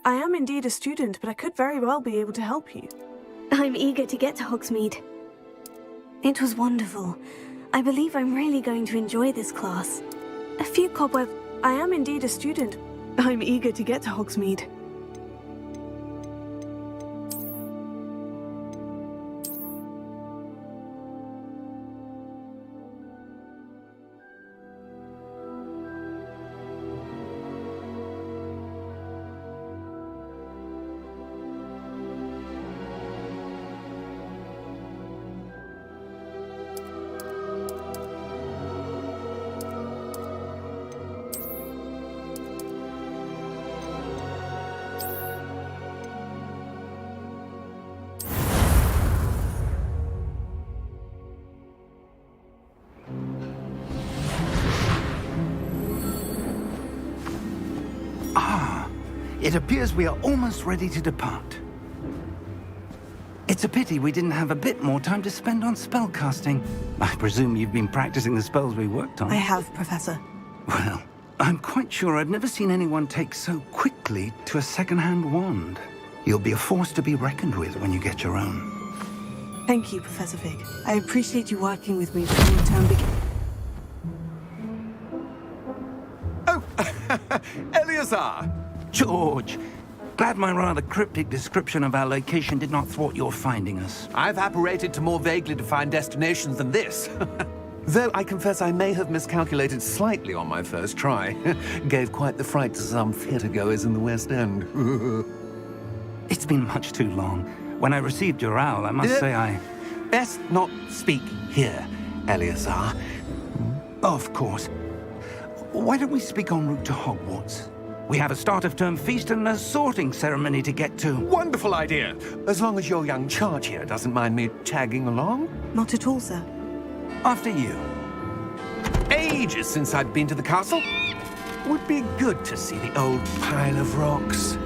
I am indeed a student, but I could very well be able to help you. I'm eager to get to Hogsmeade. It was wonderful. I believe I'm really going to enjoy this class. A few cobwebs. I am indeed a student. I'm eager to get to Hogsmeade. It appears we are almost ready to depart. It's a pity we didn't have a bit more time to spend on spellcasting. I presume you've been practicing the spells we worked on. I have, Professor. Well, I'm quite sure I've never seen anyone take so quickly to a second-hand wand. You'll be a force to be reckoned with when you get your own. Thank you, Professor Fig. I appreciate you working with me before the term begins. Oh, Eleazar! George, glad my rather cryptic description of our location did not thwart your finding us. I've apparated to more vaguely defined destinations than this. Though I confess I may have miscalculated slightly on my first try. Gave quite the fright to some theatre-goers in the West End. It's been much too long. When I received your owl, I must say I... Best not speak here, Eleazar. Of course. Why don't we speak en route to Hogwarts? We have a start-of-term feast and a sorting ceremony to get to. Wonderful idea! As long as your young charge here doesn't mind me tagging along. Not at all, sir. After you. Ages since I'd been to the castle. Would be good to see the old pile of rocks.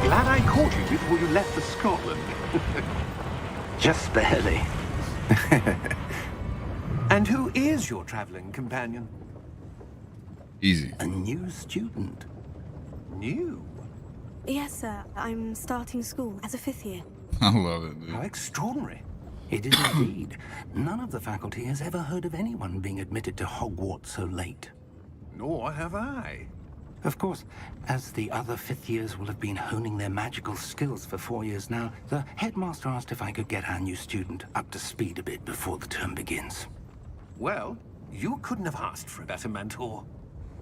Glad I caught you before you left for Scotland. Just barely. And who is your traveling companion? Easy. A new student. New? Yes, sir. I'm starting school as a 5th year. I love it, dude. How extraordinary. It is indeed. None of the faculty has ever heard of anyone being admitted to Hogwarts so late. Nor have I. Of course, as the other 5th years will have been honing their magical skills for 4 years now, the headmaster asked if I could get our new student up to speed a bit before the term begins. Well, you couldn't have asked for a better mentor.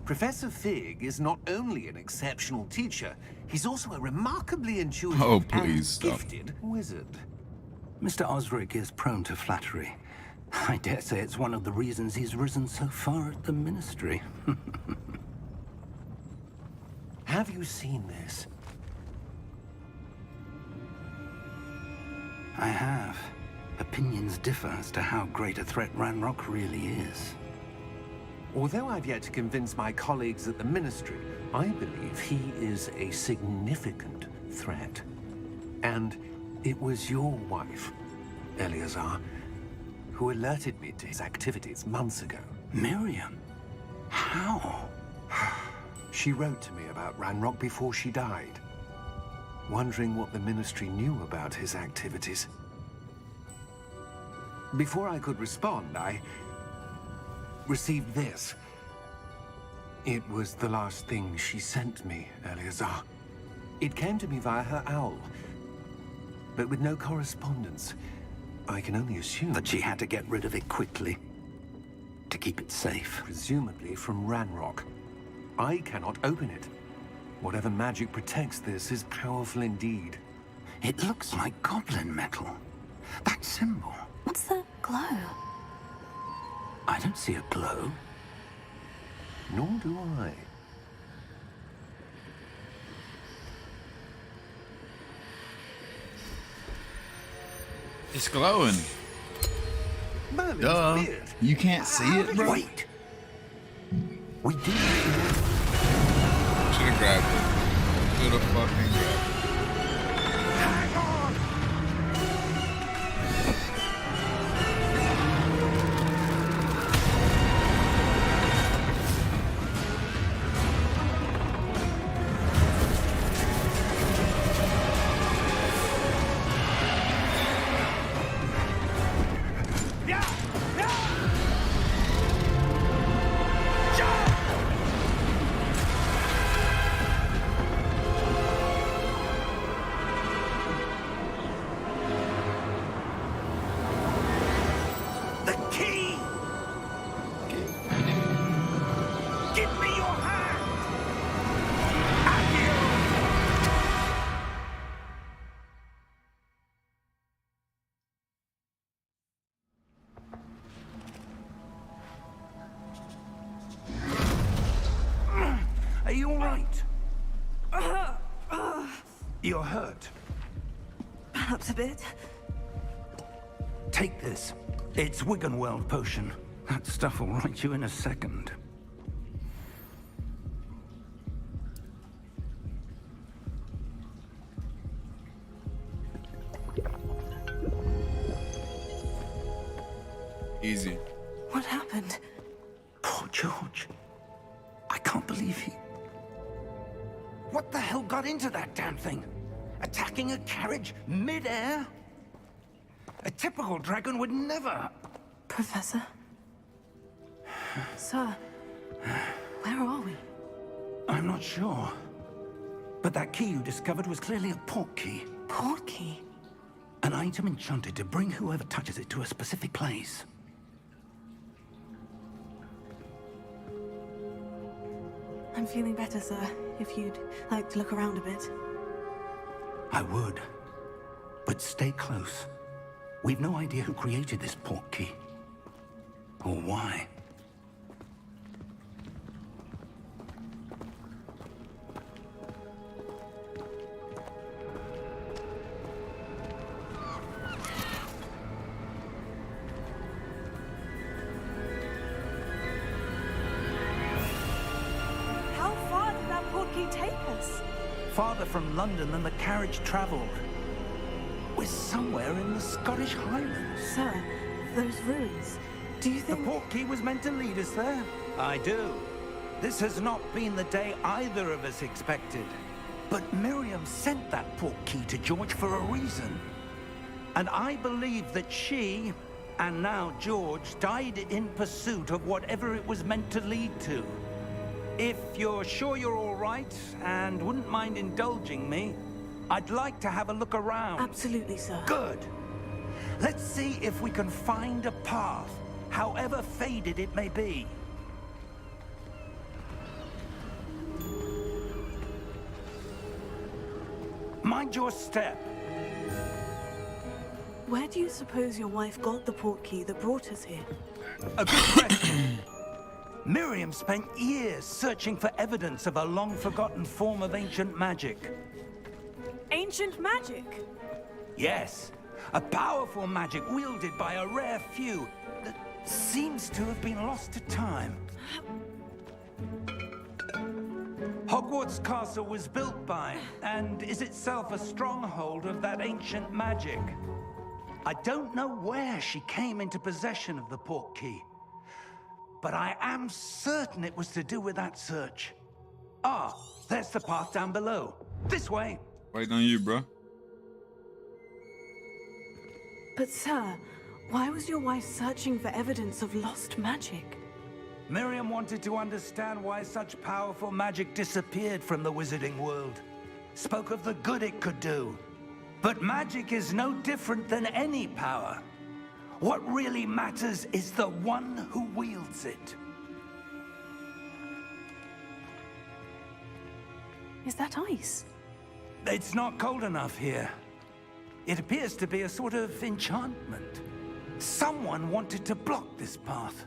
Professor Fig is not only an exceptional teacher, he's also a remarkably intuitive Oh, please and stop. gifted wizard. Mr. Osric is prone to flattery. I dare say it's one of the reasons he's risen so far at the Ministry. Have you seen this? I have. Opinions differ as to how great a threat Ranrock really is. Although I've yet to convince my colleagues at the Ministry, I believe he is a significant threat. And it was your wife, Eleazar, who alerted me to his activities months ago. Miriam? How? She wrote to me about Ranrock before she died, wondering what the Ministry knew about his activities. Before I could respond, received this. It was the last thing she sent me, Eleazar. It came to me via her owl, but with no correspondence. I can only assume That she had to get rid of it quickly to keep it safe. presumably from Ranrock. I cannot open it. Whatever magic protects this is powerful indeed. It looks like goblin metal. That symbol. What's the glow? I don't see a glow. Nor do I. It's glowing. Merlin's Duh. beard. You can't see it, bro. Wait. We did. Should have grabbed it. Should have fucking grabbed it. Hang on. The key! Give me your hand! Are you all right? You're hurt. Perhaps a bit. Take this. It's Wiggenweld potion. That stuff will right you in a second. Easy. What happened? Poor George. I can't believe he... What the hell got into that damn thing? Attacking a carriage mid-air? A typical dragon would never... Professor? Sir, where are we? I'm not sure. But that key you discovered was clearly a port key. Port key? An item enchanted to bring whoever touches it to a specific place. I'm feeling better, sir. If you'd like to look around a bit. I would. But stay close. We've no idea who created this port key. Or why. How far did that port key take us? Farther from London than the carriage traveled. We're somewhere in the Scottish Highlands. Sir, those ruins. Do you The think... port key was meant to lead us there? I do. This has not been the day either of us expected. But Miriam sent that port key to George for a reason. And I believe that she, and now George, died in pursuit of whatever it was meant to lead to. If you're sure you're all right, and wouldn't mind indulging me, I'd like to have a look around. Absolutely, sir. Good. Let's see if we can find a path, however faded it may be. Mind your step. Where do you suppose your wife got the port key that brought us here? A good question. Miriam spent years searching for evidence of a long-forgotten form of ancient magic. Ancient magic? Yes, a powerful magic wielded by a rare few that seems to have been lost to time. Hogwarts Castle was built by, and is itself a stronghold of that ancient magic. I don't know where she came into possession of the port key, but I am certain it was to do with that search. Ah, there's the path down below. This way. Waiting on you, bro. But sir, why was your wife searching for evidence of lost magic? Miriam wanted to understand why such powerful magic disappeared from the wizarding world. Spoke of the good it could do. But magic is no different than any power. What really matters is the one who wields it. Is that ice? It's not cold enough here. It appears to be a sort of enchantment. Someone wanted to block this path.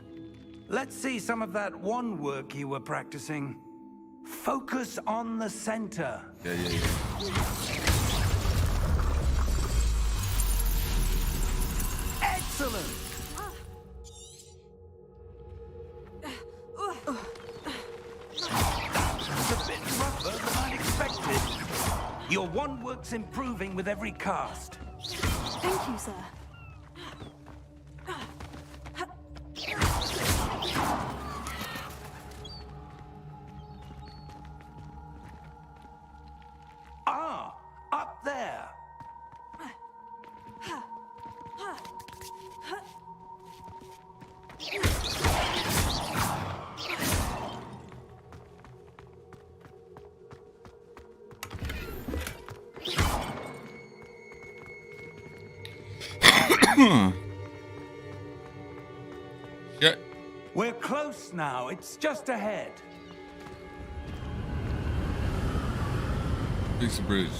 Let's see some of that wand work you were practicing. Focus on the center. Yeah. Excellent! It's a bit rougher than I'd expected. Your wand work's improving with every cast. Thank you, sir. Ah, up there. Shit. We're close now. It's just ahead. Fix the bridge.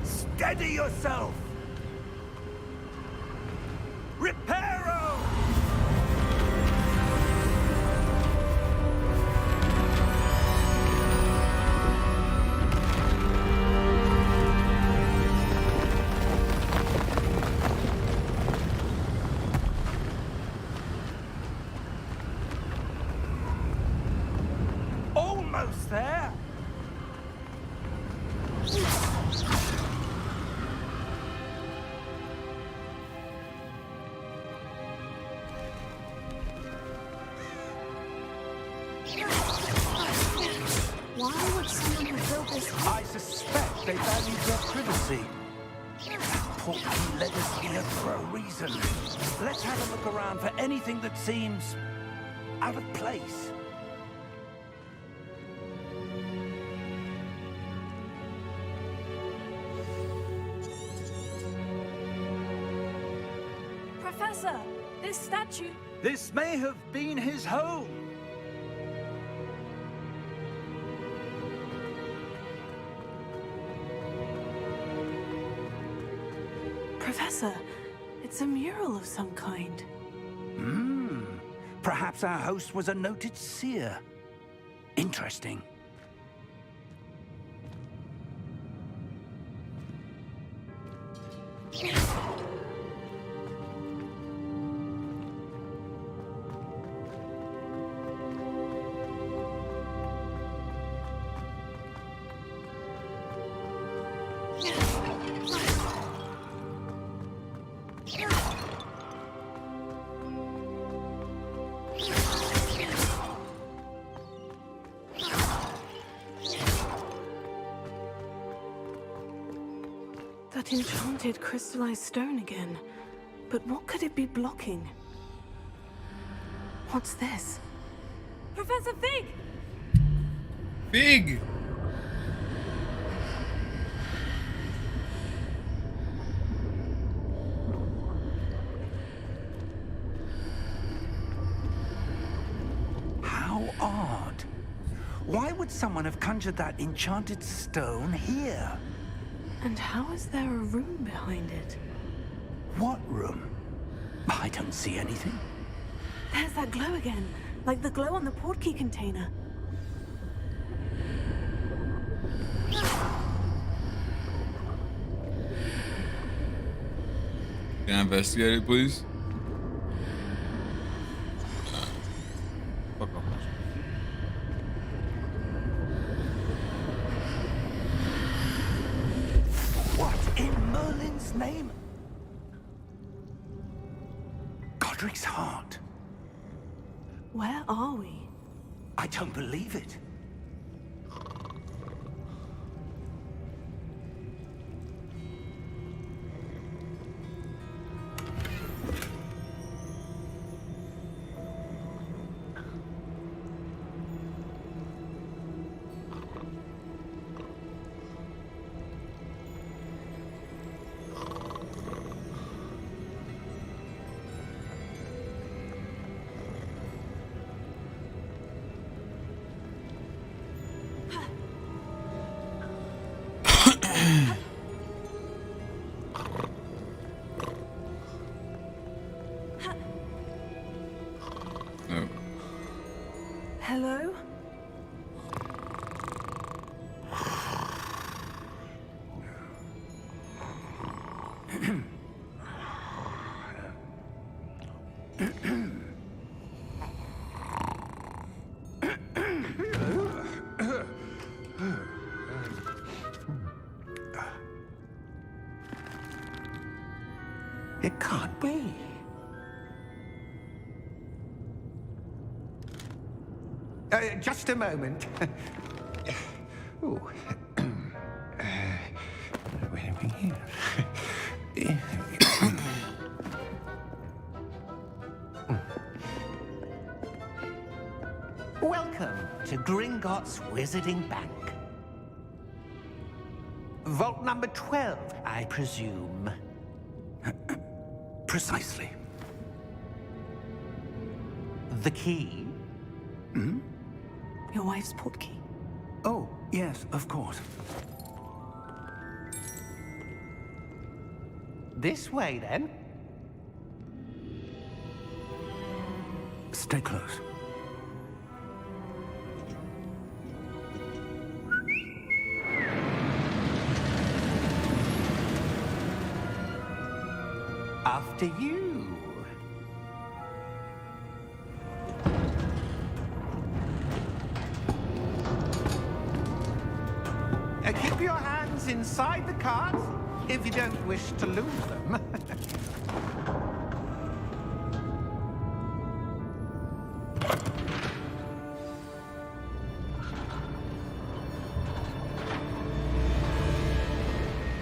Steady yourself! Reparo! Almost there! Why would someone have built this? I suspect they valued their privacy. That portkey led us here for a reason. Let's have a look around for anything that seems out of place. Professor, this statue. This may have been his home. Professor, it's a mural of some kind. Perhaps our host was a noted seer. Interesting. That enchanted crystallized stone again. But what could it be blocking? What's this? Professor Fig! Fig! How odd. Why would someone have conjured that enchanted stone here? And how is there a room behind it? What room? I don't see anything. There's that glow again, like the glow on the portkey container. Can I investigate it, please? Fuck off. What in Merlin's name? Godric's heart. Where are we? I don't believe it. It can't be. Just a moment. Ooh. Where are we here? Welcome to Gringotts Wizarding Bank. Vault number 12, I presume. Precisely. The key? Your wife's portkey. Oh, yes, of course. This way, then. Stay close. After you. Keep your hands inside the cart if you don't wish to lose them.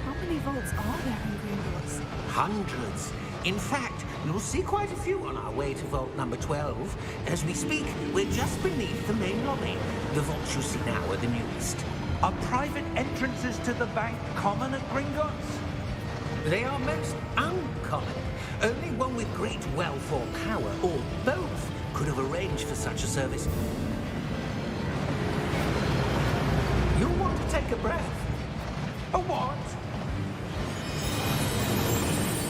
How many vaults are there in Gringotts? Hundreds. In fact, you'll see quite a few on our way to vault number 12. As we speak, we're just beneath the main lobby. The vaults you see now are the newest. Are private entrances to the bank common at Gringotts? They are most uncommon. Only one with great wealth or power, or both, could have arranged for such a service. You'll want to take a breath. A what?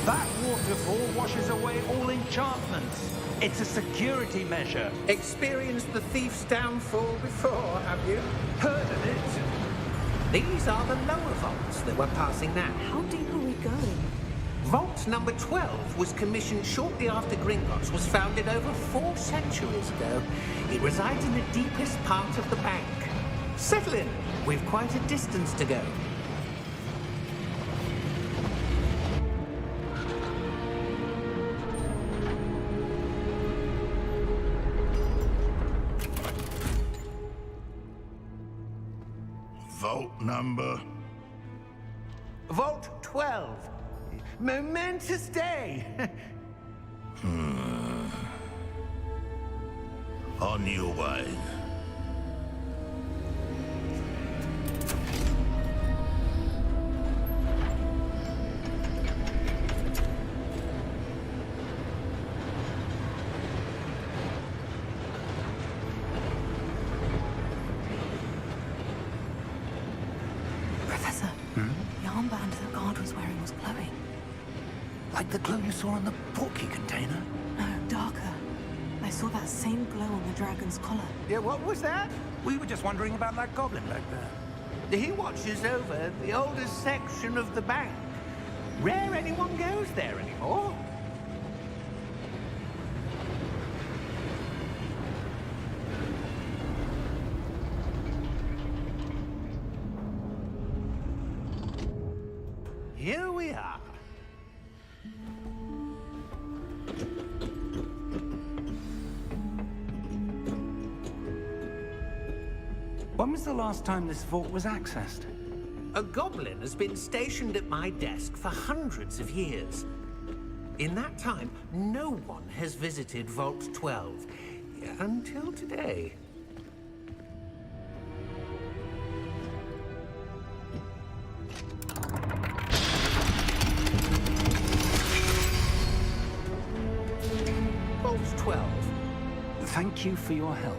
That waterfall washes away all enchantments. It's a security measure. Experienced the thief's downfall before, have you? Heard of it? These are the lower vaults that we're passing now. How deep are we going? Vault number 12 was commissioned shortly after Gringotts was founded over 4 centuries ago. It resides in the deepest part of the bank. Settle in. We've quite a distance to go. Vault number? Vault 12. Momentous day. On your way. Professor, the armband the guard was wearing was glowing. Like the glow you saw on the portkey container? No, darker. I saw that same glow on the dragon's collar. Yeah, what was that? We were just wondering about that goblin back there. He watches over the oldest section of the bank. Rare anyone goes there anymore. Here we are. When was the last time this vault was accessed? A goblin has been stationed at my desk for hundreds of years. In that time, no one has visited Vault 12. Until today. Vault 12. Thank you for your help.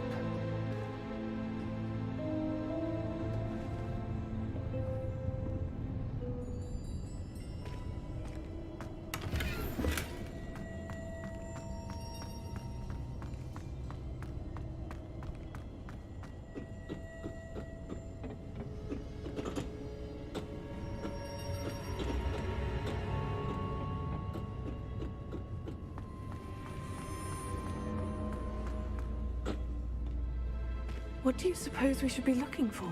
What do you suppose we should be looking for?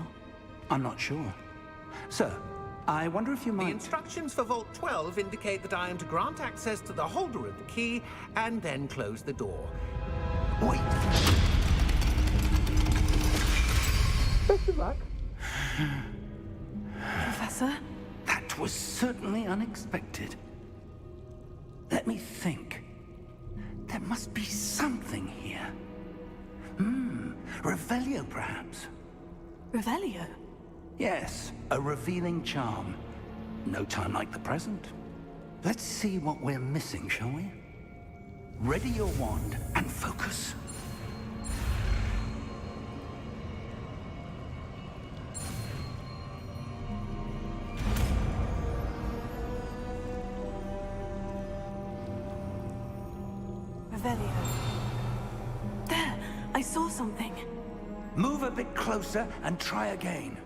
I'm not sure. Sir, I wonder if you The might... instructions for Vault 12 indicate that I am to grant access to the holder of the key and then close the door. Wait. Best of luck. Professor? That was certainly unexpected. Let me think. There must be something here. Revelio, perhaps. Revelio? Yes, a revealing charm. No time like the present. Let's see what we're missing, shall we? Ready your wand and focus. Revelio. There! I saw something. Move a bit closer and try again.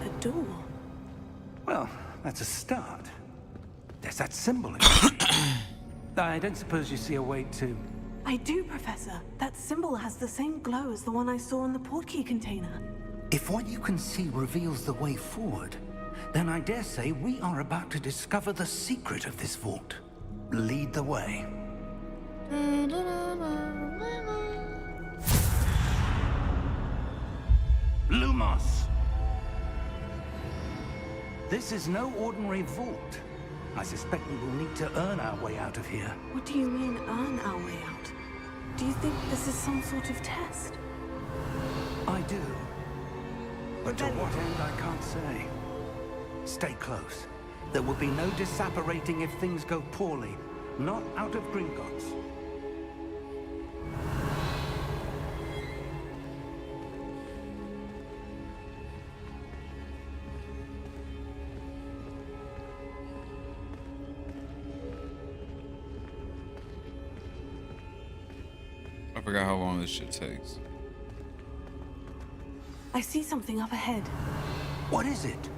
A door. Well, that's a start. There's that symbol again. I don't suppose you see a way to... I do, Professor. That symbol has the same glow as the one I saw in the portkey container. If what you can see reveals the way forward, then I dare say we are about to discover the secret of this vault. Lead the way. Lumos! This is no ordinary vault. I suspect we will need to earn our way out of here. What do you mean, earn our way out? Do you think this is some sort of test? I do. But to what end, I can't say. Stay close. There will be no disapparating if things go poorly. Not out of Gringotts. I forgot how long this shit takes. I see something up ahead. What is it?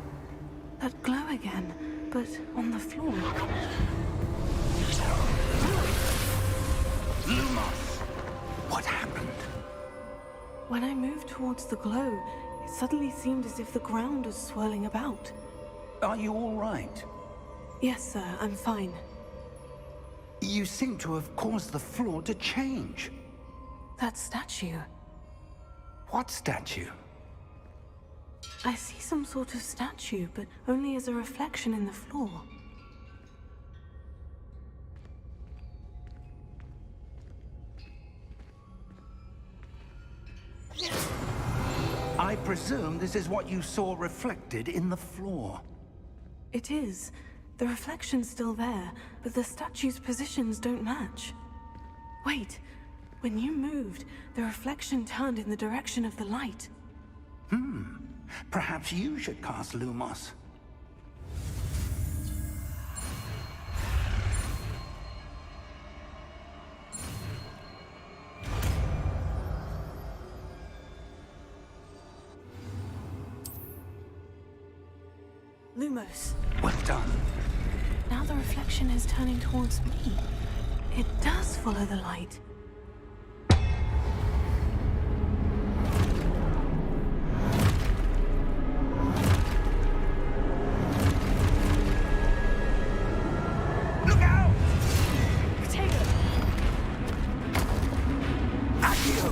That glow again, but on the floor. Lumos! What happened? When I moved towards the glow, it suddenly seemed as if the ground was swirling about. Are you all right? Yes, sir, I'm fine. You seem to have caused the floor to change. That statue. What statue? I see some sort of statue, but only as a reflection in the floor. I presume this is what you saw reflected in the floor. It is. The reflection's still there, but the statue's positions don't match. Wait. When you moved, the reflection turned in the direction of the light. Perhaps you should cast Lumos. Lumos. Well done. Now the reflection is turning towards me. It does follow the light. Look out! Potato! Accio!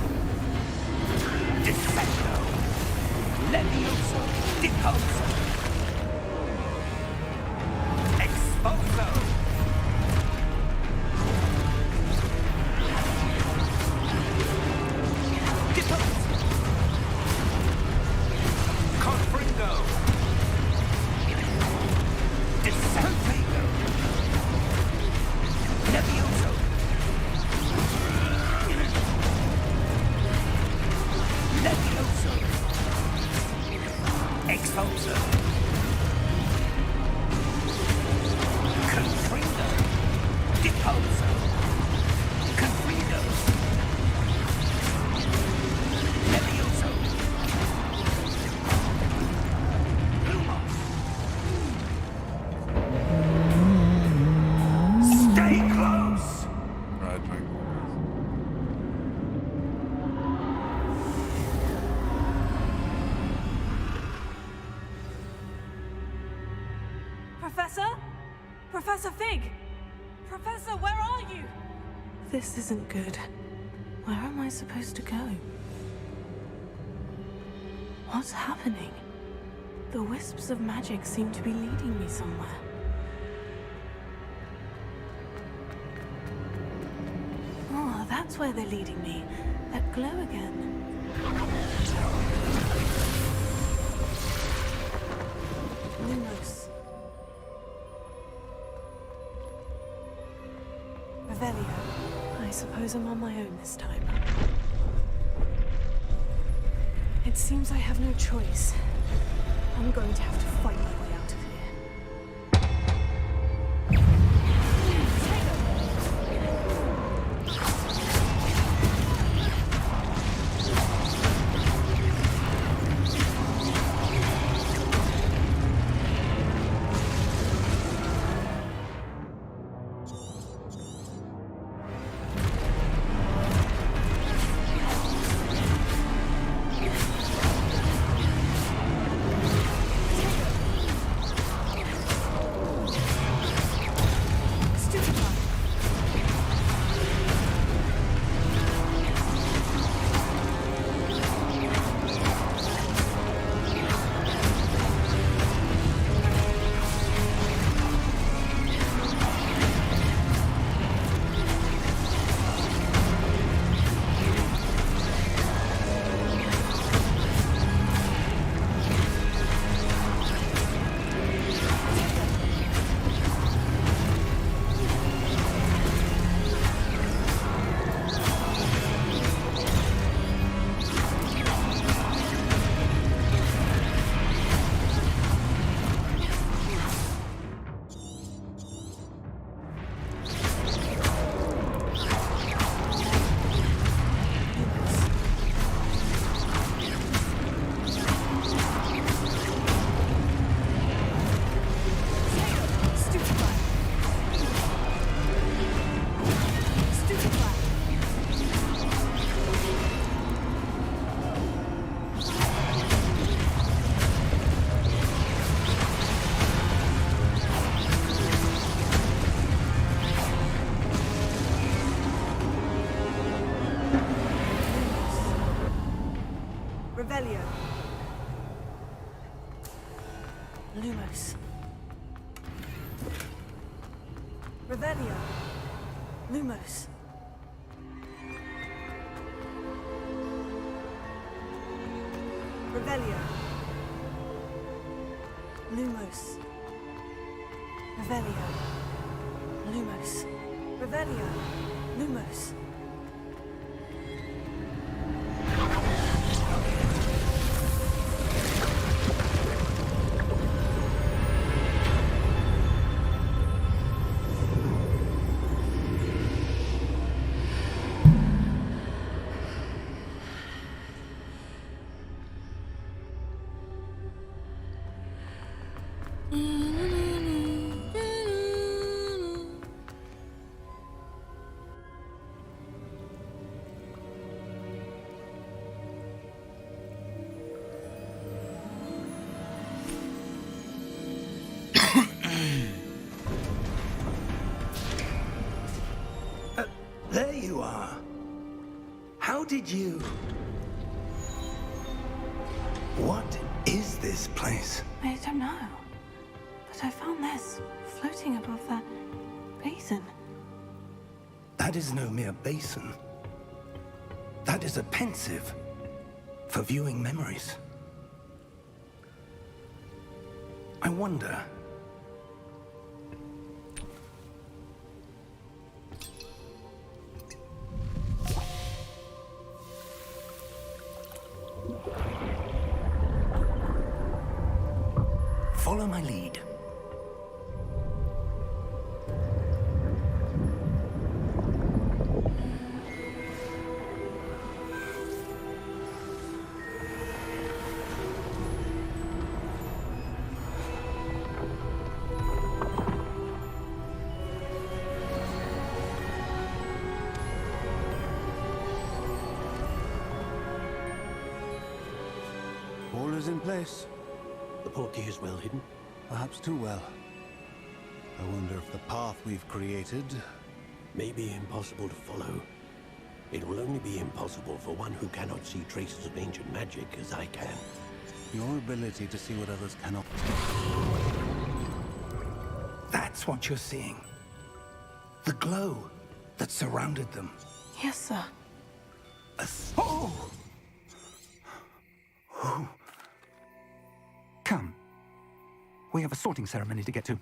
Defendo! Levioso! Decomso! Exposo! Deposo! Confringo! Descentigo! Levioso! Levioso! Exposo! Confrido! Deposo! Confrido! Levioso! Lumos! Stay close! This isn't good. Where am I supposed to go? What's happening? The wisps of magic seem to be leading me somewhere. Oh, that's where they're leading me. That glow again. Lumos. Revelio. I suppose I'm on my own this time. It seems I have no choice. I'm going to have to fight my way out of here. Revelio. Lumos. Revelio. Lumos. Revelio. Lumos. Revelio. Lumos. Revelio. Lumos. There you are. How did you... What is this place? I don't know. But I found this floating above that basin. That is no mere basin. That is a pensive for viewing memories. I wonder... Follow my lead. All is in place. The portkey is well hidden. Perhaps too well. I wonder if the path we've created may be impossible to follow. It will only be impossible for one who cannot see traces of ancient magic as I can. Your ability to see what others cannot. That's what you're seeing. The glow that surrounded them. Yes, sir. Oh! Oh. Come. We have a sorting ceremony to get to.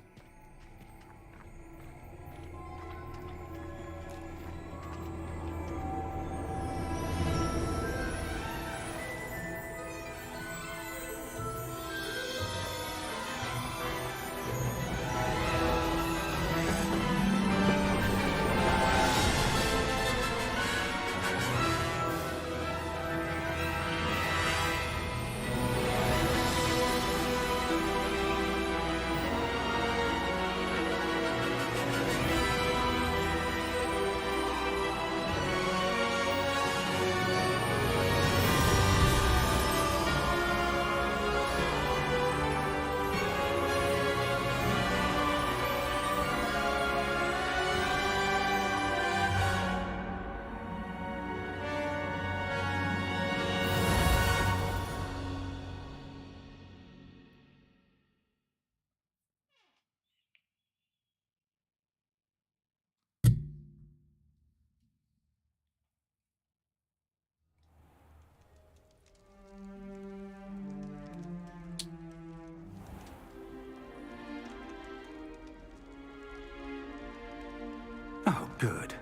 Oh, good.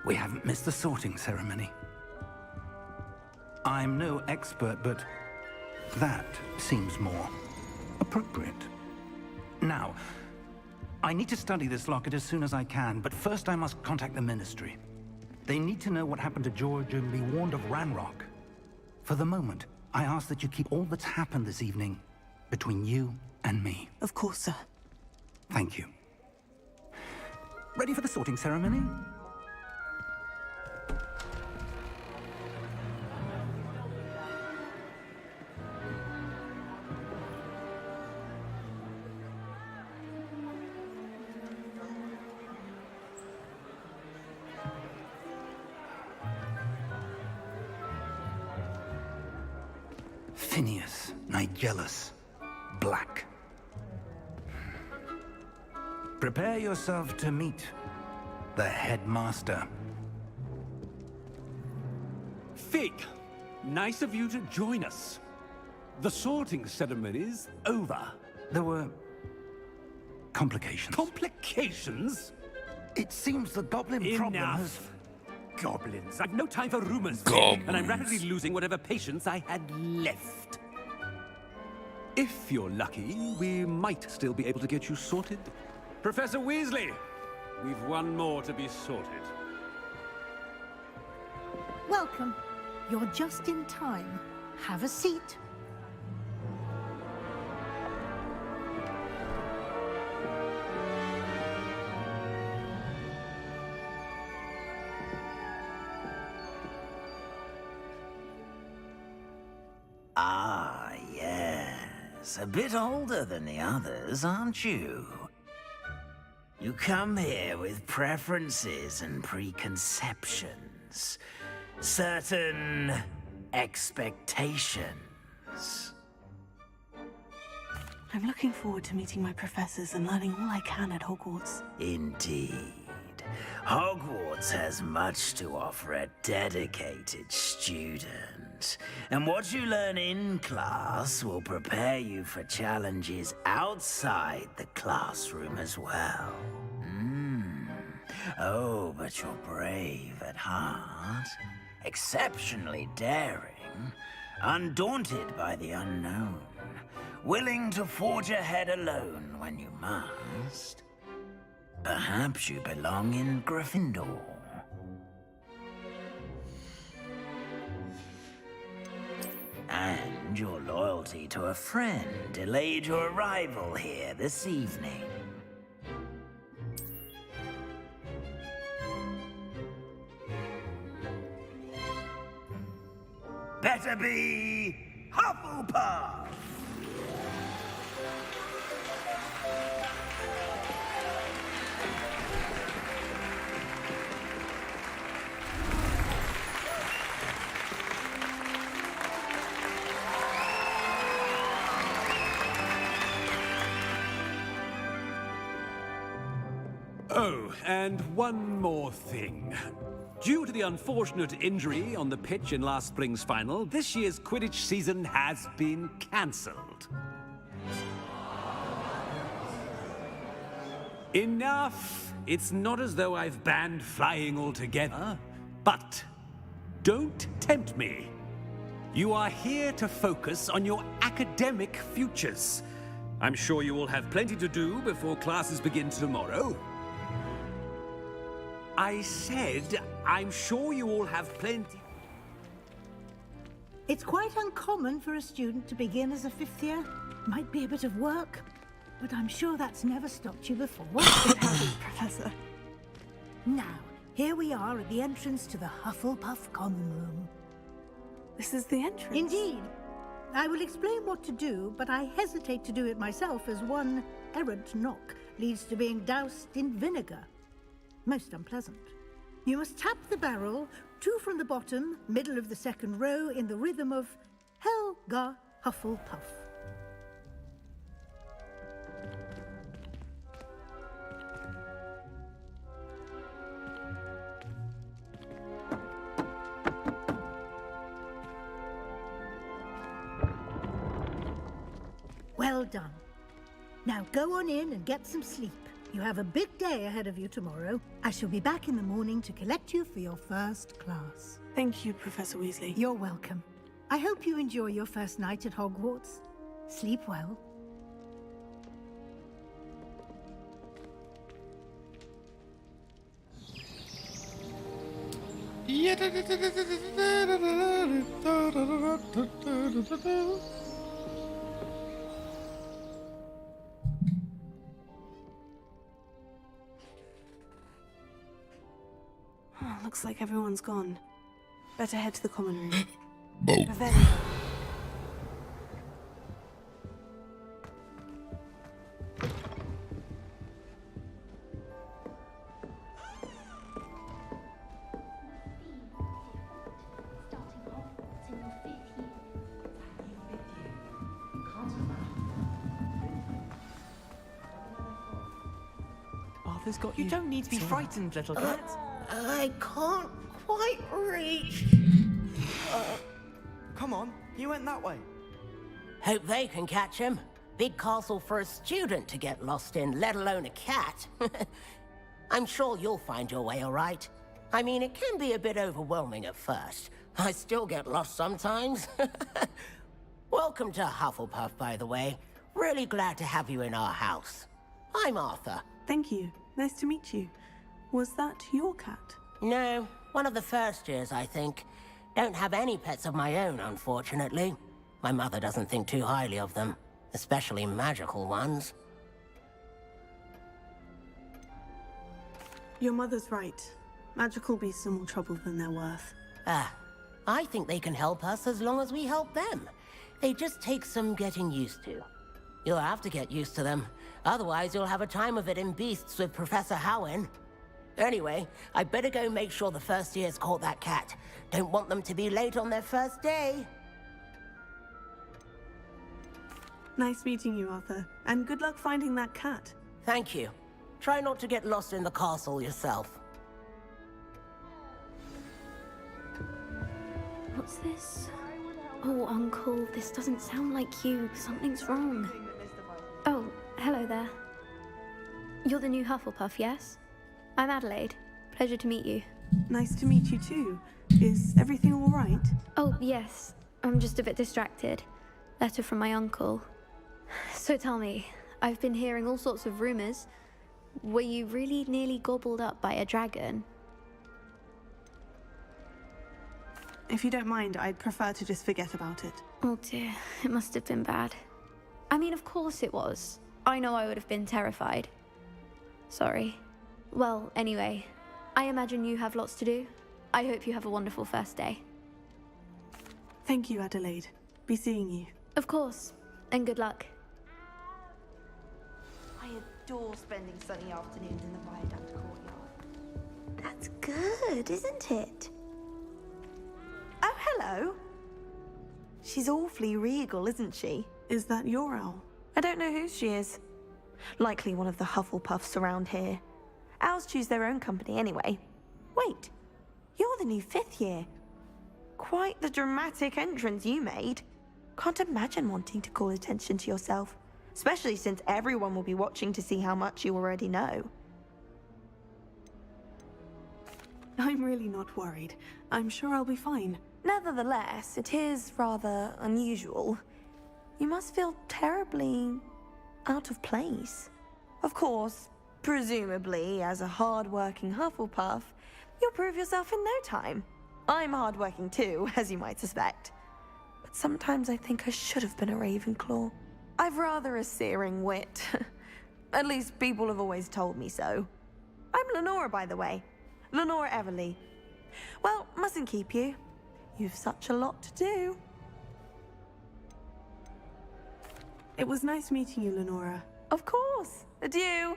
We haven't missed the sorting ceremony. I'm no expert, but that seems more appropriate. Now, I need to study this locket as soon as I can, but first I must contact the Ministry. They need to know what happened to George and be warned of Ranrock. For the moment, I ask that you keep all that's happened this evening between you and me. Of course, sir. Thank you. Ready for the sorting ceremony? Phineas Nigellus Black. Prepare yourself to meet the headmaster. Fig, nice of you to join us. The sorting ceremony's over. There were complications. Complications? It seems the goblin problem has... Enough. Goblins. I've no time for rumors. Goblins. And I'm rapidly losing whatever patience I had left. If you're lucky, we might still be able to get you sorted. Professor Weasley, we've one more to be sorted. Welcome. You're just in time. Have a seat. Ah, yes. A bit older than the others, aren't you? You come here with preferences and preconceptions. Certain expectations. I'm looking forward to meeting my professors and learning all I can at Hogwarts. Indeed. Hogwarts has much to offer a dedicated student. And what you learn in class will prepare you for challenges outside the classroom as well. Oh, but you're brave at heart. Exceptionally daring. Undaunted by the unknown. Willing to forge ahead alone when you must. Perhaps you belong in Gryffindor. And your loyalty to a friend delayed your arrival here this evening. Better be Hufflepuff! Oh, and one more thing. Due to the unfortunate injury on the pitch in last spring's final, this year's Quidditch season has been cancelled. Enough! It's not as though I've banned flying altogether, but don't tempt me. You are here to focus on your academic futures. I'm sure you all have plenty to do before classes begin tomorrow. I said, I'm sure you all have plenty. It's quite uncommon for a student to begin as a fifth year. Might be a bit of work, but I'm sure that's never stopped you before. It hasn't, Professor. Now, here we are at the entrance to the Hufflepuff Common Room. This is the entrance? Indeed. I will explain what to do, but I hesitate to do it myself as one errant knock leads to being doused in vinegar. Most unpleasant. You must tap the barrel, 2 from the bottom, middle of the second row, in the rhythm of Helga Hufflepuff. Well done. Now go on in and get some sleep. You have a big day ahead of you tomorrow. I shall be back in the morning to collect you for your first class. Thank you, Professor Weasley. You're welcome. I hope you enjoy your first night at Hogwarts. Sleep well. Oh, looks like everyone's gone. Better head to the common room. Oh. Revelio. Arthur's got you. You don't need to be frightened, little cat. I can't quite reach. Come on, you went that way. Hope they can catch him. Big castle for a student to get lost in, let alone a cat. I'm sure you'll find your way all right. I mean, it can be a bit overwhelming at first. I still get lost sometimes. Welcome to Hufflepuff, by the way. Really glad to have you in our house. I'm Arthur. Thank you. Nice to meet you. Was that your cat? No, one of the first years, I think. Don't have any pets of my own, unfortunately. My mother doesn't think too highly of them, especially magical ones. Your mother's right. Magical beasts are more trouble than they're worth. I think they can help us as long as we help them. They just take some getting used to. You'll have to get used to them. Otherwise, you'll have a time of it in Beasts with Professor Howen. Anyway, I better go make sure the first years caught that cat. Don't want them to be late on their first day. Nice meeting you, Arthur. And good luck finding that cat. Thank you. Try not to get lost in the castle yourself. What's this? Oh, Uncle, this doesn't sound like you. Something's wrong. Oh, hello there. You're the new Hufflepuff, yes? I'm Adelaide. Pleasure to meet you. Nice to meet you too. Is everything all right? Oh, yes. I'm just a bit distracted. Letter from my uncle. So tell me, I've been hearing all sorts of rumors. Were you really nearly gobbled up by a dragon? If you don't mind, I'd prefer to just forget about it. Oh dear, it must have been bad. I mean, of course it was. I know I would have been terrified. Sorry. Well, anyway, I imagine you have lots to do. I hope you have a wonderful first day. Thank you, Adelaide. Be seeing you. Of course, and good luck. I adore spending sunny afternoons in the Viaduct courtyard. That's good, isn't it? Oh, hello. She's awfully regal, isn't she? Is that your owl? I don't know who she is. Likely one of the Hufflepuffs around here. Owls choose their own company anyway. Wait, you're the new 5th year. Quite the dramatic entrance you made. Can't imagine wanting to call attention to yourself, especially since everyone will be watching to see how much you already know. I'm really not worried. I'm sure I'll be fine. Nevertheless, it is rather unusual. You must feel terribly out of place. Of course, presumably, as a hard-working Hufflepuff, you'll prove yourself in no time. I'm hard-working too, as you might suspect. But sometimes I think I should have been a Ravenclaw. I've rather a searing wit. At least people have always told me so. I'm Lenora, by the way. Lenora Everly. Well, mustn't keep you. You've such a lot to do. It was nice meeting you, Lenora. Of course. Adieu.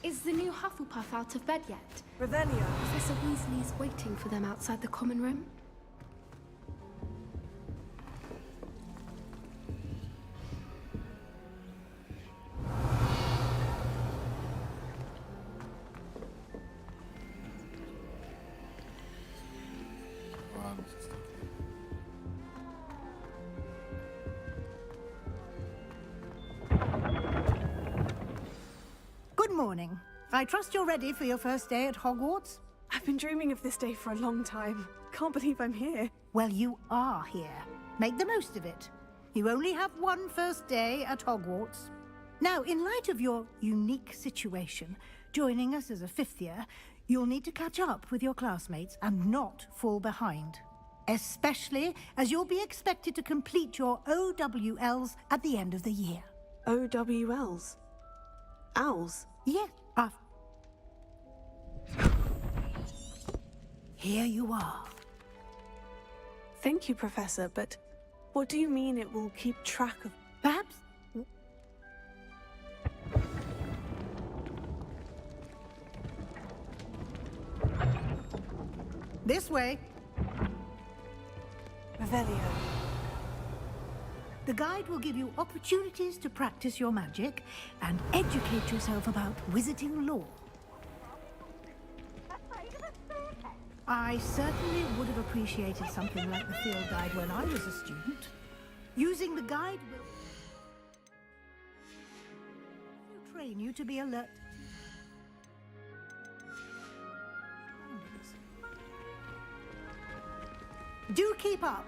Is the new Hufflepuff out of bed yet? Revelio. Professor Weasley's waiting for them outside the common room. Good morning. I trust you're ready for your first day at Hogwarts? I've been dreaming of this day for a long time. Can't believe I'm here. Well, you are here. Make the most of it. You only have one first day at Hogwarts. Now, in light of your unique situation, joining us as a 5th year, you'll need to catch up with your classmates and not fall behind. Especially as you'll be expected to complete your OWLs at the end of the year. OWLs? Owls? Yes. Here you are. Thank you, Professor, but what do you mean it will keep track of... Perhaps... This way. Revelio. The guide will give you opportunities to practice your magic and educate yourself about wizarding lore. I certainly would have appreciated something like the field guide when I was a student. Using the guide will train you to be alert. Do keep up.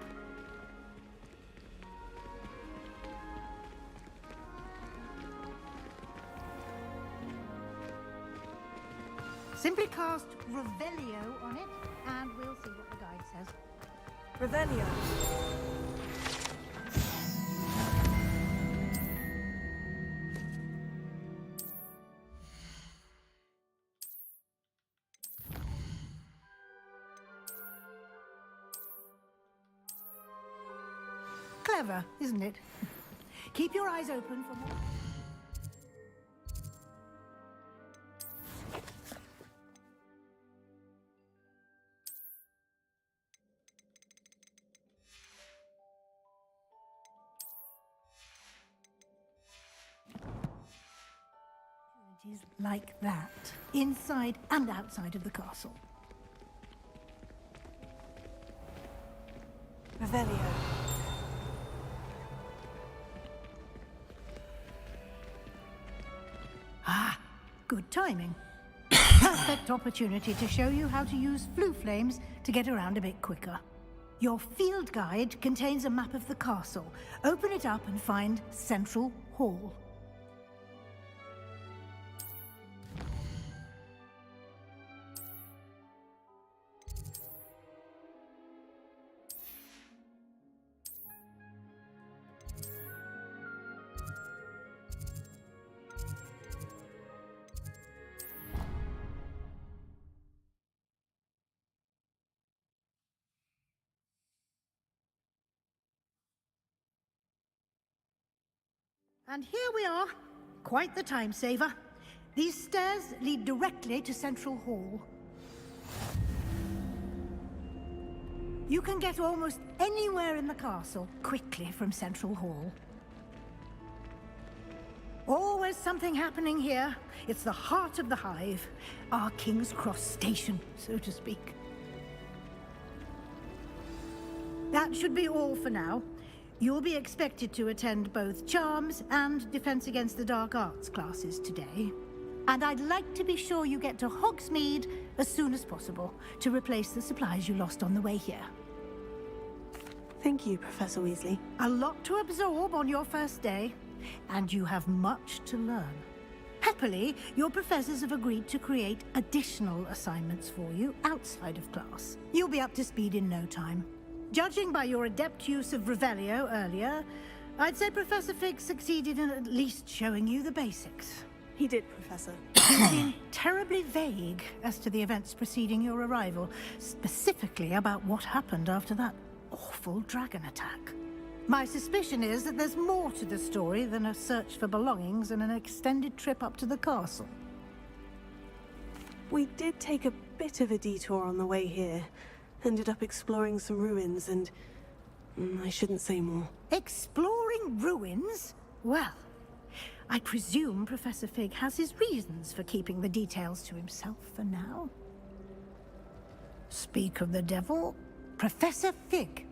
Simply cast Revelio on it, and we'll see what the guide says. Revelio. Clever, isn't it? Keep your eyes open for more. Like that, inside and outside of the castle. Revelio. Ah, good timing. Perfect opportunity to show you how to use Floo Flames to get around a bit quicker. Your field guide contains a map of the castle. Open it up and find Central Hall. And here we are. Quite the time saver. These stairs lead directly to Central Hall. You can get almost anywhere in the castle quickly from Central Hall. Always something happening here. It's the heart of the hive. Our King's Cross station, so to speak. That should be all for now. You'll be expected to attend both Charms and Defense Against the Dark Arts classes today. And I'd like to be sure you get to Hogsmeade as soon as possible to replace the supplies you lost on the way here. Thank you, Professor Weasley. A lot to absorb on your first day, and you have much to learn. Happily, your professors have agreed to create additional assignments for you outside of class. You'll be up to speed in no time. Judging by your adept use of Revelio earlier, I'd say Professor Fig succeeded in at least showing you the basics. He did, Professor. He's been terribly vague as to the events preceding your arrival, specifically about what happened after that awful dragon attack. My suspicion is that there's more to the story than a search for belongings and an extended trip up to the castle. We did take a bit of a detour on the way here. Ended up exploring some ruins and... I shouldn't say more. Exploring ruins? Well, I presume Professor Fig has his reasons for keeping the details to himself for now. Speak of the devil, Professor Fig.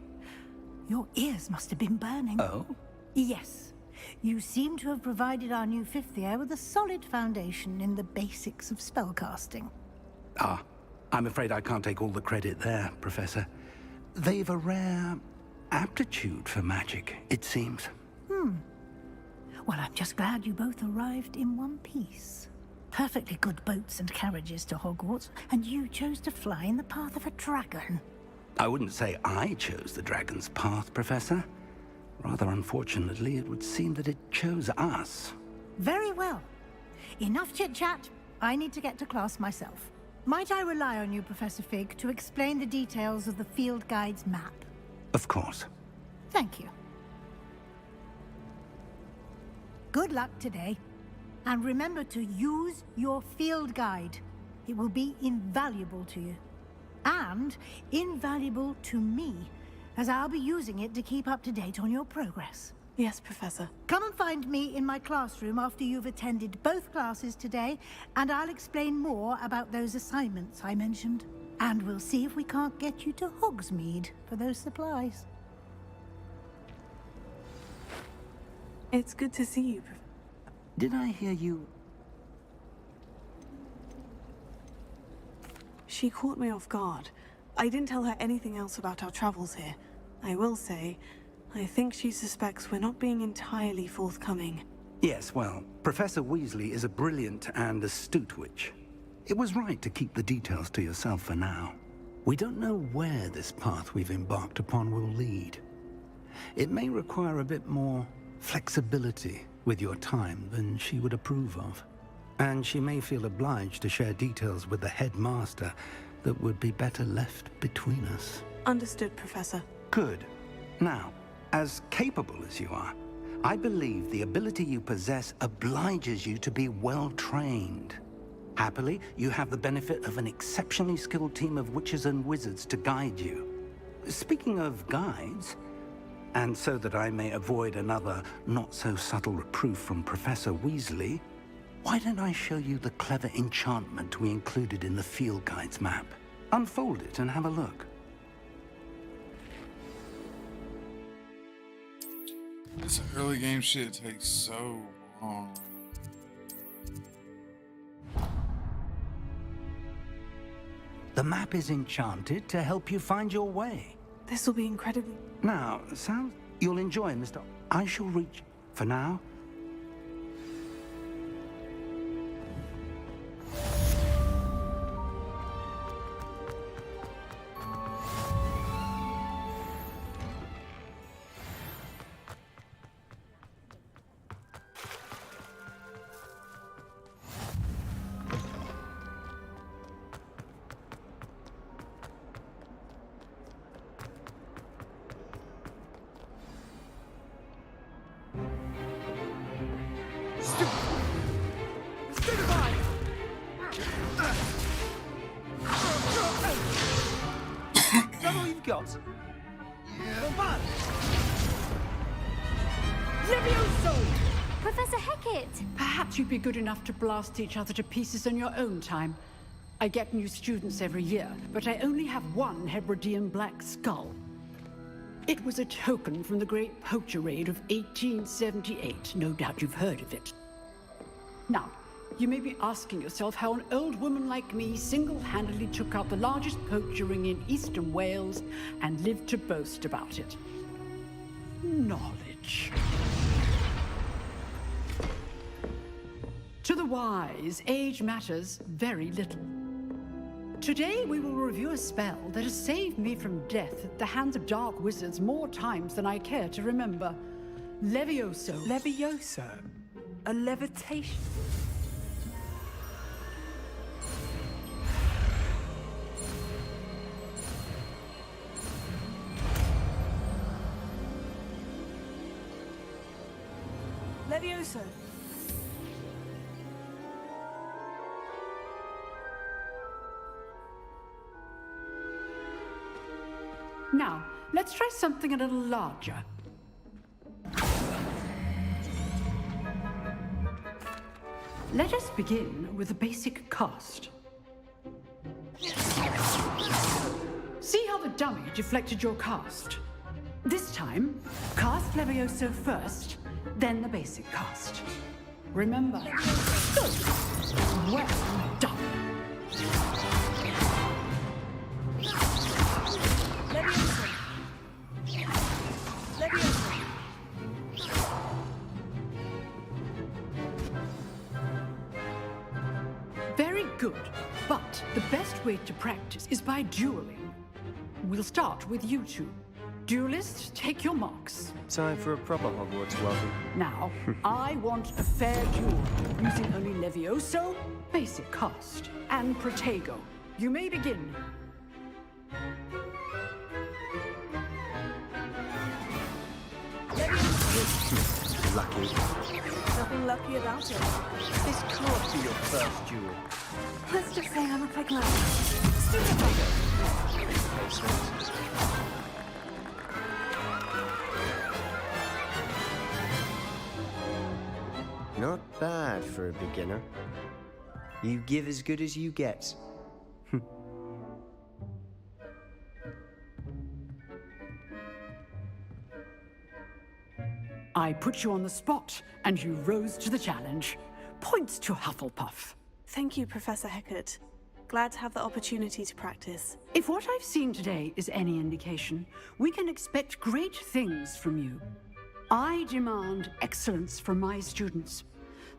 Your ears must have been burning. Oh? Yes. You seem to have provided our new fifth year with a solid foundation in the basics of spellcasting. Ah, I'm afraid I can't take all the credit there, Professor. They've a rare aptitude for magic, it seems. Well, I'm just glad you both arrived in one piece. Perfectly good boats and carriages to Hogwarts, and you chose to fly in the path of a dragon. I wouldn't say I chose the dragon's path, Professor. Rather unfortunately, it would seem that it chose us. Very well. Enough chit-chat. I need to get to class myself. Might I rely on you, Professor Fig, to explain the details of the field guide's map? Of course. Thank you. Good luck today. And remember to use your field guide. It will be invaluable to you. And invaluable to me, as I'll be using it to keep up to date on your progress. Yes, Professor. Come and find me in my classroom after you've attended both classes today, and I'll explain more about those assignments I mentioned. And we'll see if we can't get you to Hogsmeade for those supplies. It's good to see you, Did I hear you? She caught me off guard. I didn't tell her anything else about our travels here. I will say, I think she suspects we're not being entirely forthcoming. Yes, well, Professor Weasley is a brilliant and astute witch. It was right to keep the details to yourself for now. We don't know where this path we've embarked upon will lead. It may require a bit more flexibility with your time than she would approve of. And she may feel obliged to share details with the headmaster that would be better left between us. Understood, Professor. Good. Now, as capable as you are, I believe the ability you possess obliges you to be well-trained. Happily, you have the benefit of an exceptionally skilled team of witches and wizards to guide you. Speaking of guides, and so that I may avoid another not-so-subtle reproof from Professor Weasley, why don't I show you the clever enchantment we included in the field guide's map? Unfold it and have a look. This early game shit takes so long. The map is enchanted to help you find your way. This will be incredibly... Now, sounds you'll enjoy, Mr. I shall reach for now. Got. Levioso! Professor Hecat! Perhaps you'd be good enough to blast each other to pieces in your own time. I get new students every year, but I only have one Hebridean black skull. It was a token from the Great Poacher Raid of 1878. No doubt you've heard of it. Now, you may be asking yourself how an old woman like me single-handedly took out the largest poacher ring in eastern Wales and lived to boast about it. Knowledge. To the wise, age matters very little. Today we will review a spell that has saved me from death at the hands of dark wizards more times than I care to remember. Levioso. Levioso? A levitation? Levioso. Now, let's try something a little larger. Let us begin with a basic cast. See how the dummy deflected your cast? This time, cast Levioso first, then the basic cast. Remember, good. Well done. Levioso. Levioso. Very good, but the best way to practice is by dueling. We'll start with you two. Duelists, take your marks. Time for a proper Hogwarts welcome. Now, I want a fair duel, using only Levioso, basic cast, and Protego. You may begin. Lucky. Nothing lucky about it. This can't be your first duel. Let's just say I look like love. Not bad for a beginner. You give as good as you get. I put you on the spot, and you rose to the challenge. Points to Hufflepuff. Thank you, Professor Hecat. Glad to have the opportunity to practice. If what I've seen today is any indication, we can expect great things from you. I demand excellence from my students.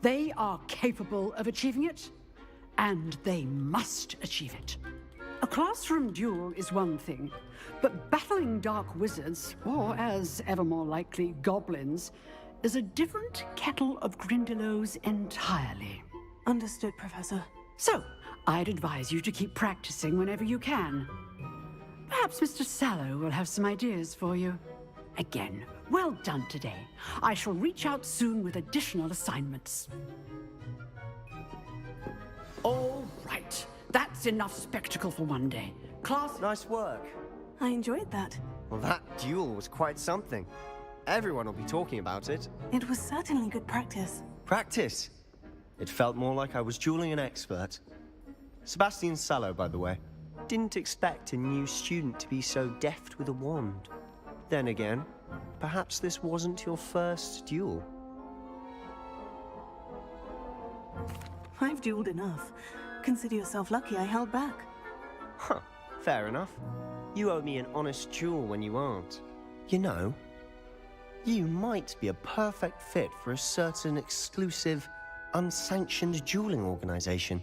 They are capable of achieving it, and they must achieve it. A classroom duel is one thing, but battling dark wizards, or as ever more likely, goblins, is a different kettle of Grindylows entirely. Understood, Professor. So, I'd advise you to keep practicing whenever you can. Perhaps Mr. Sallow will have some ideas for you. Again, well done today. I shall reach out soon with additional assignments. All right. That's enough spectacle for one day. Class... Nice work. I enjoyed that. Well, that duel was quite something. Everyone will be talking about it. It was certainly good practice. Practice? It felt more like I was dueling an expert. Sebastian Sallow, by the way. Didn't expect a new student to be so deft with a wand. Then again, perhaps this wasn't your first duel. I've dueled enough. Consider yourself lucky I held back. Huh, fair enough. You owe me an honest duel when you aren't. You know, you might be a perfect fit for a certain exclusive, unsanctioned dueling organization.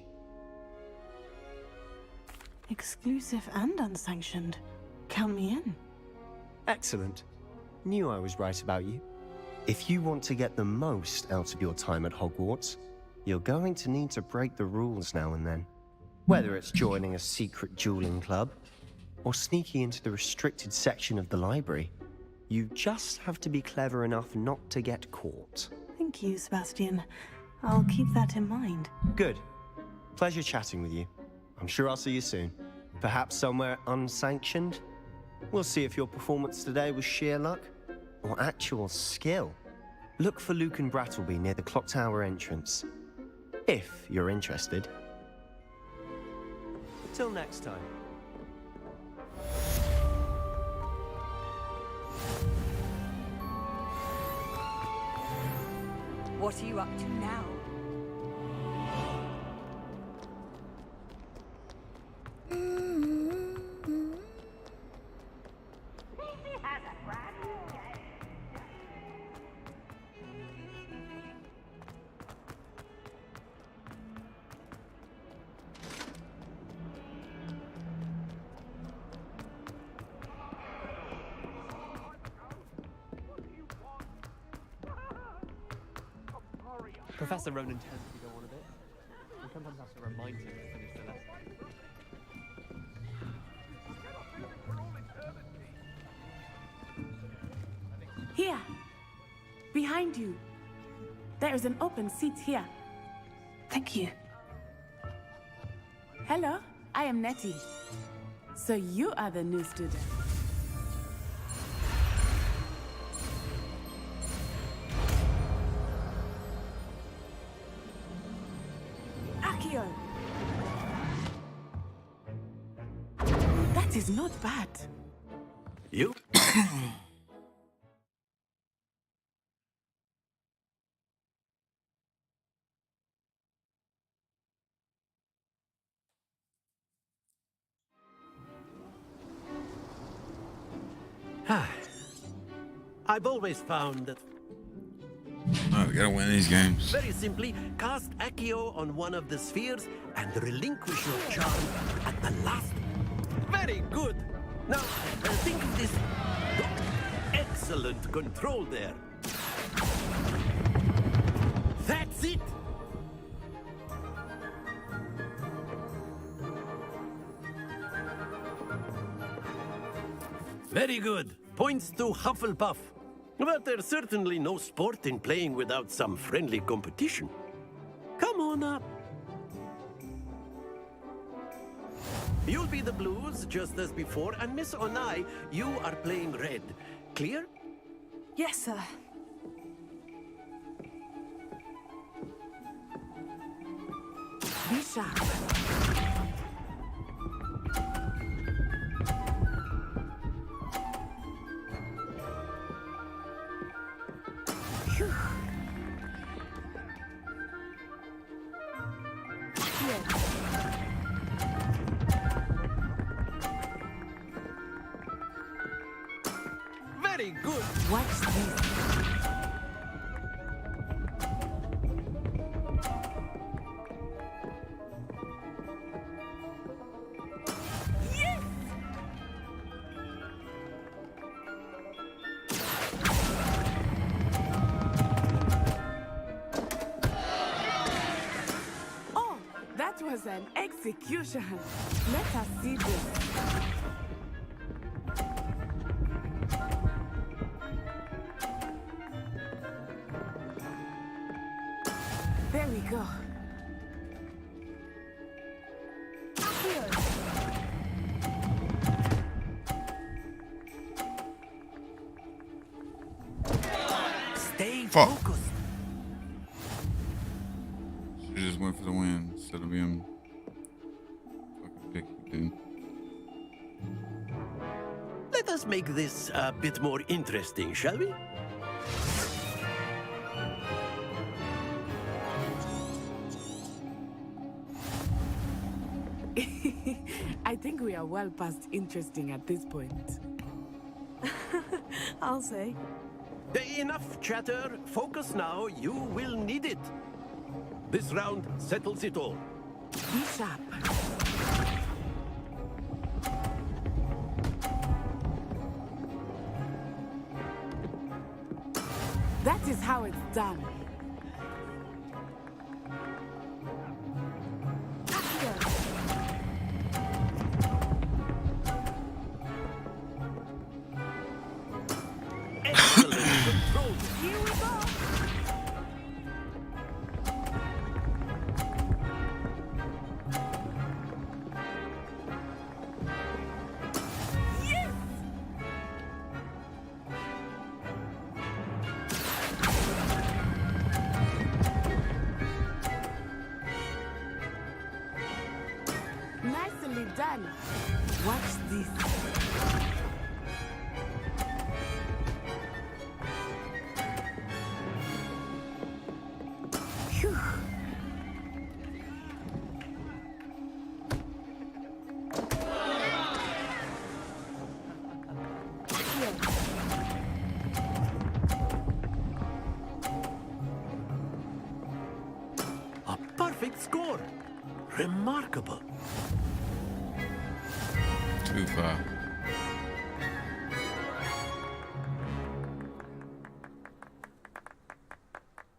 Exclusive and unsanctioned. Count me in. Excellent. Knew I was right about you. If you want to get the most out of your time at Hogwarts, you're going to need to break the rules now and then. Whether it's joining a secret dueling club, or sneaking into the restricted section of the library, you just have to be clever enough not to get caught. Thank you, Sebastian. I'll keep that in mind. Good. Pleasure chatting with you. I'm sure I'll see you soon. Perhaps somewhere unsanctioned? We'll see if your performance today was sheer luck, or actual skill. Look for Lucan Brattleby near the clock tower entrance. If you're interested. Till next time. What are you up to now? Professor Ronan tends to go on a bit. We sometimes have to remind him to finish the lesson. Here! Behind you! There is an open seat here. Thank you. Hello, I am Nettie. So you are the new student. Accio! That is not bad. You? I've always found that... Oh, we gotta win these games. Very simply, cast Accio on one of the spheres and relinquish your charm at the last. Very good! Now, think of this. Excellent control there. That's it! Very good. Points to Hufflepuff. But there's certainly no sport in playing without some friendly competition. Come on up. You'll be the Blues, just as before, and Miss Onai, you are playing red. Clear? Yes, sir. Be sharp. Very good. Watch this. Yes! Oh, that was an execution. Let us see this. There we go. Stay Fuck. focused. Should've just went for the win instead of being fucking picky, dude. Let us make this a bit more interesting, shall we? I think we are well past interesting at this point. I'll say. Enough chatter. Focus now. You will need it. This round settles it all. Be sharp. That is how it's done. Excellent control. Here we go. Yes! Nicely done. Watch this. Phew. A perfect score. Remarkable. Too far.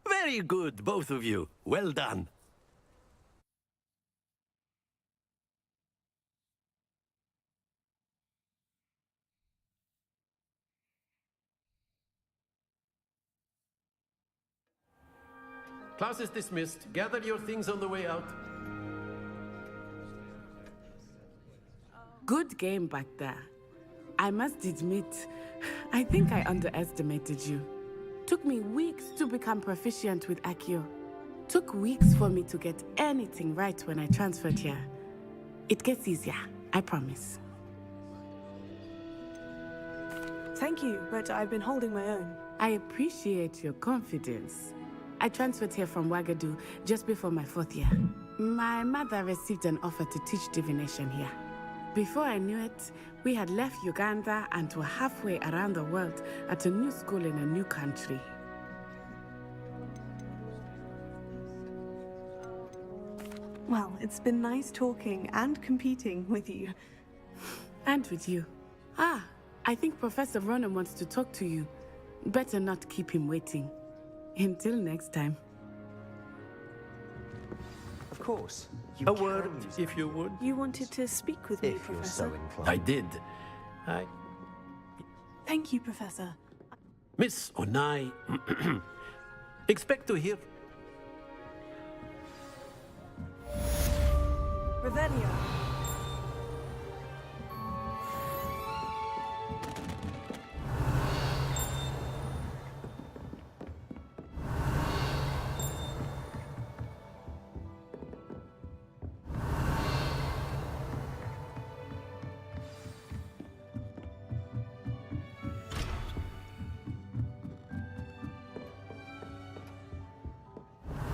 Very good, both of you. Well done. Class is dismissed. Gather your things on the way out. Good game back there. I must admit, I think I underestimated you. Took me weeks to become proficient with Accio. Took weeks for me to get anything right when I transferred here. It gets easier, I promise. Thank you, but I've been holding my own. I appreciate your confidence. I transferred here from Wagadu just before my 4th year. My mother received an offer to teach divination here. Before I knew it, we had left Uganda and were halfway around the world at a new school in a new country. Well, it's been nice talking and competing with you. And with you. Ah, I think Professor Ronan wants to talk to you. Better not keep him waiting. Until next time. Of course. A word, if you would. You wanted to speak with me, If you're Professor. so inclined. I did. Thank you, Professor. Miss Onai, expect to hear. Revelio.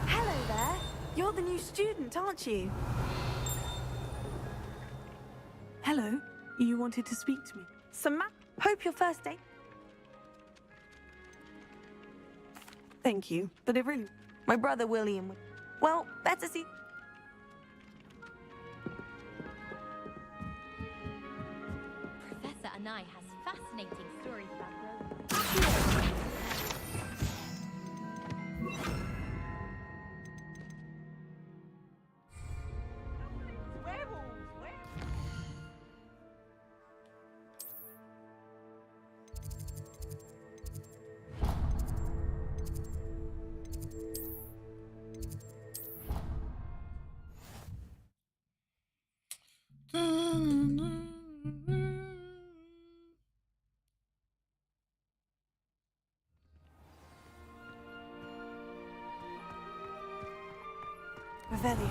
Hello there. You're the new student, aren't you? Hello. You wanted to speak to me. Hope your first day. Thank you, but it really... My brother William. Well, better see. Professor Anai has fascinating stories about Rome. Revelio.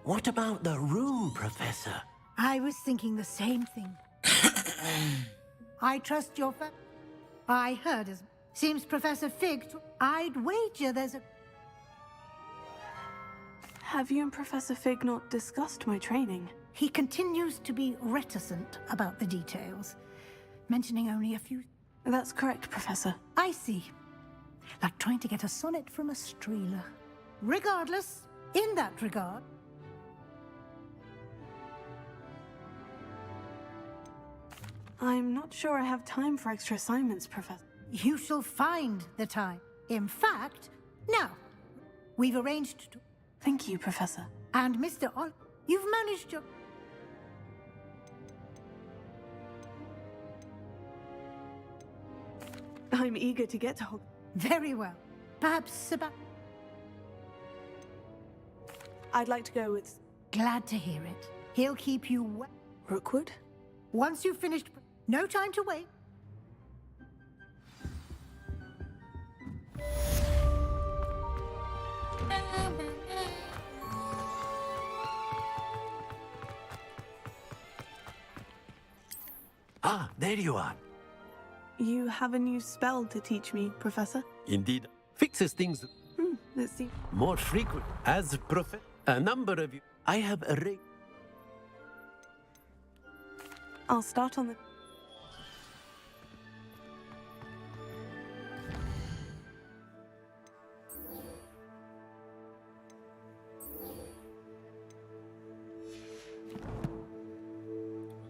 What about the room, Professor? I was thinking the same thing. I trust your I heard as... Seems Professor Fig... I'd wager there's a... Have you and Professor Fig not discussed my training? He continues to be reticent about the details, mentioning only a few... That's correct, Professor. I see. Like trying to get a sonnet from a Streeler. Regardless, in that regard... I'm not sure I have time for extra assignments, Professor. You shall find the time. In fact, now, we've arranged to... Thank you, Professor. And Mr. You've managed your... I'm eager to get to Hog... Very well. Perhaps about... I'd like to go with... Glad to hear it. He'll keep you Rookwood? Once you've finished... No time to wait. Ah, there you are. You have a new spell to teach me, Professor? Indeed. Fixes things Let's see. more frequent. As a number of you, I have a I'll start on the...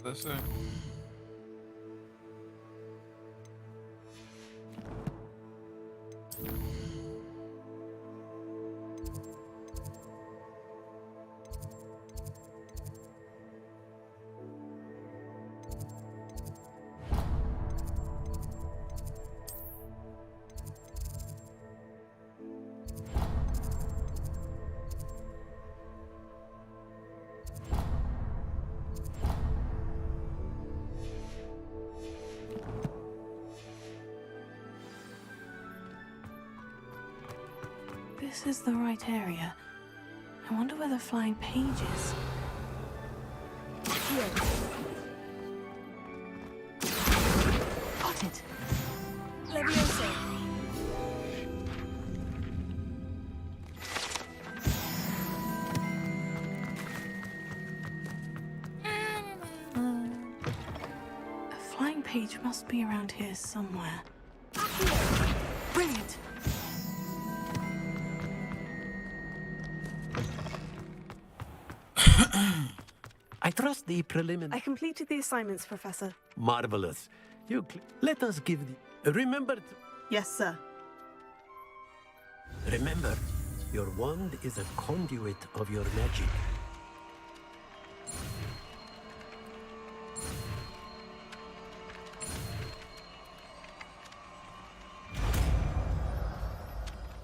What's that say? This is the right area. I wonder where the flying page is. Got it. Leviosa. A flying page must be around here somewhere. Brilliant. I trust the preliminary... I completed the assignments, Professor. Marvelous. Let us give the... Remember... Yes, sir. Remember, your wand is a conduit of your magic.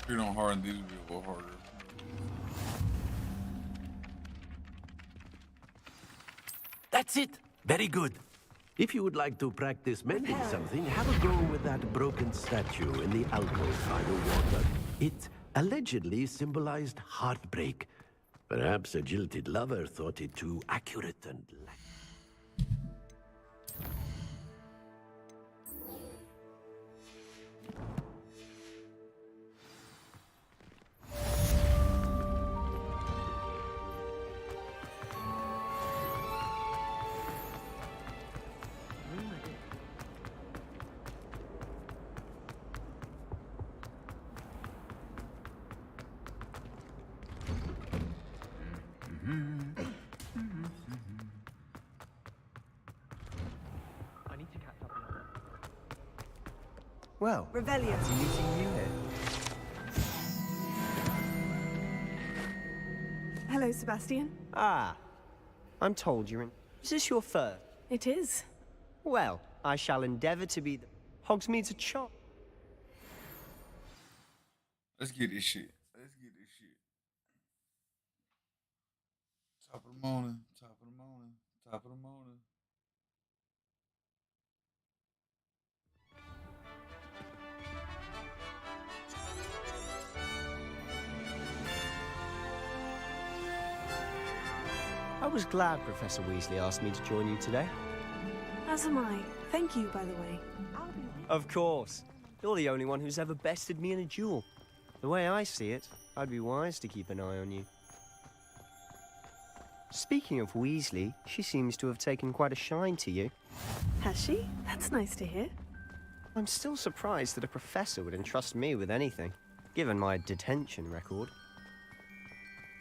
If you don't harden these, will be a little harder. That's it. Very good. If you would like to practice mending something, have a go with that broken statue in the alcove by the water. It allegedly symbolized heartbreak. Perhaps a jilted lover thought it too accurate and... Well, Revelio. it's meeting you here. Hello, Sebastian. Ah, I'm told you're in... Is this your first? It is. Well, I shall endeavour to be the... Hogsmeade's a chop. Let's get this shit. Let's get this shit. Top of the morning. Top of the morning. Top of the morning. I was glad Professor Weasley asked me to join you today. As am I. Thank you, by the way. Of course. You're the only one who's ever bested me in a duel. The way I see it, I'd be wise to keep an eye on you. Speaking of Weasley, she seems to have taken quite a shine to you. Has she? That's nice to hear. I'm still surprised that a professor would entrust me with anything, given my detention record.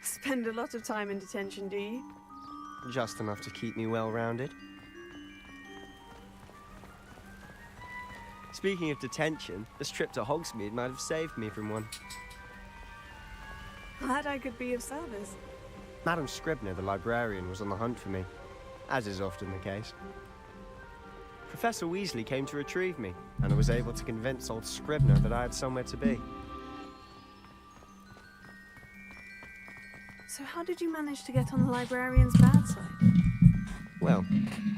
Spend a lot of time in detention, do you? Just enough to keep me well-rounded. Speaking of detention, this trip to Hogsmeade might have saved me from one. Glad I could be of service. Madam Scribner, the librarian, was on the hunt for me, as is often the case. Professor Weasley came to retrieve me, and I was able to convince old Scribner that I had somewhere to be. So how did you manage to get on the librarian's bad side? Well,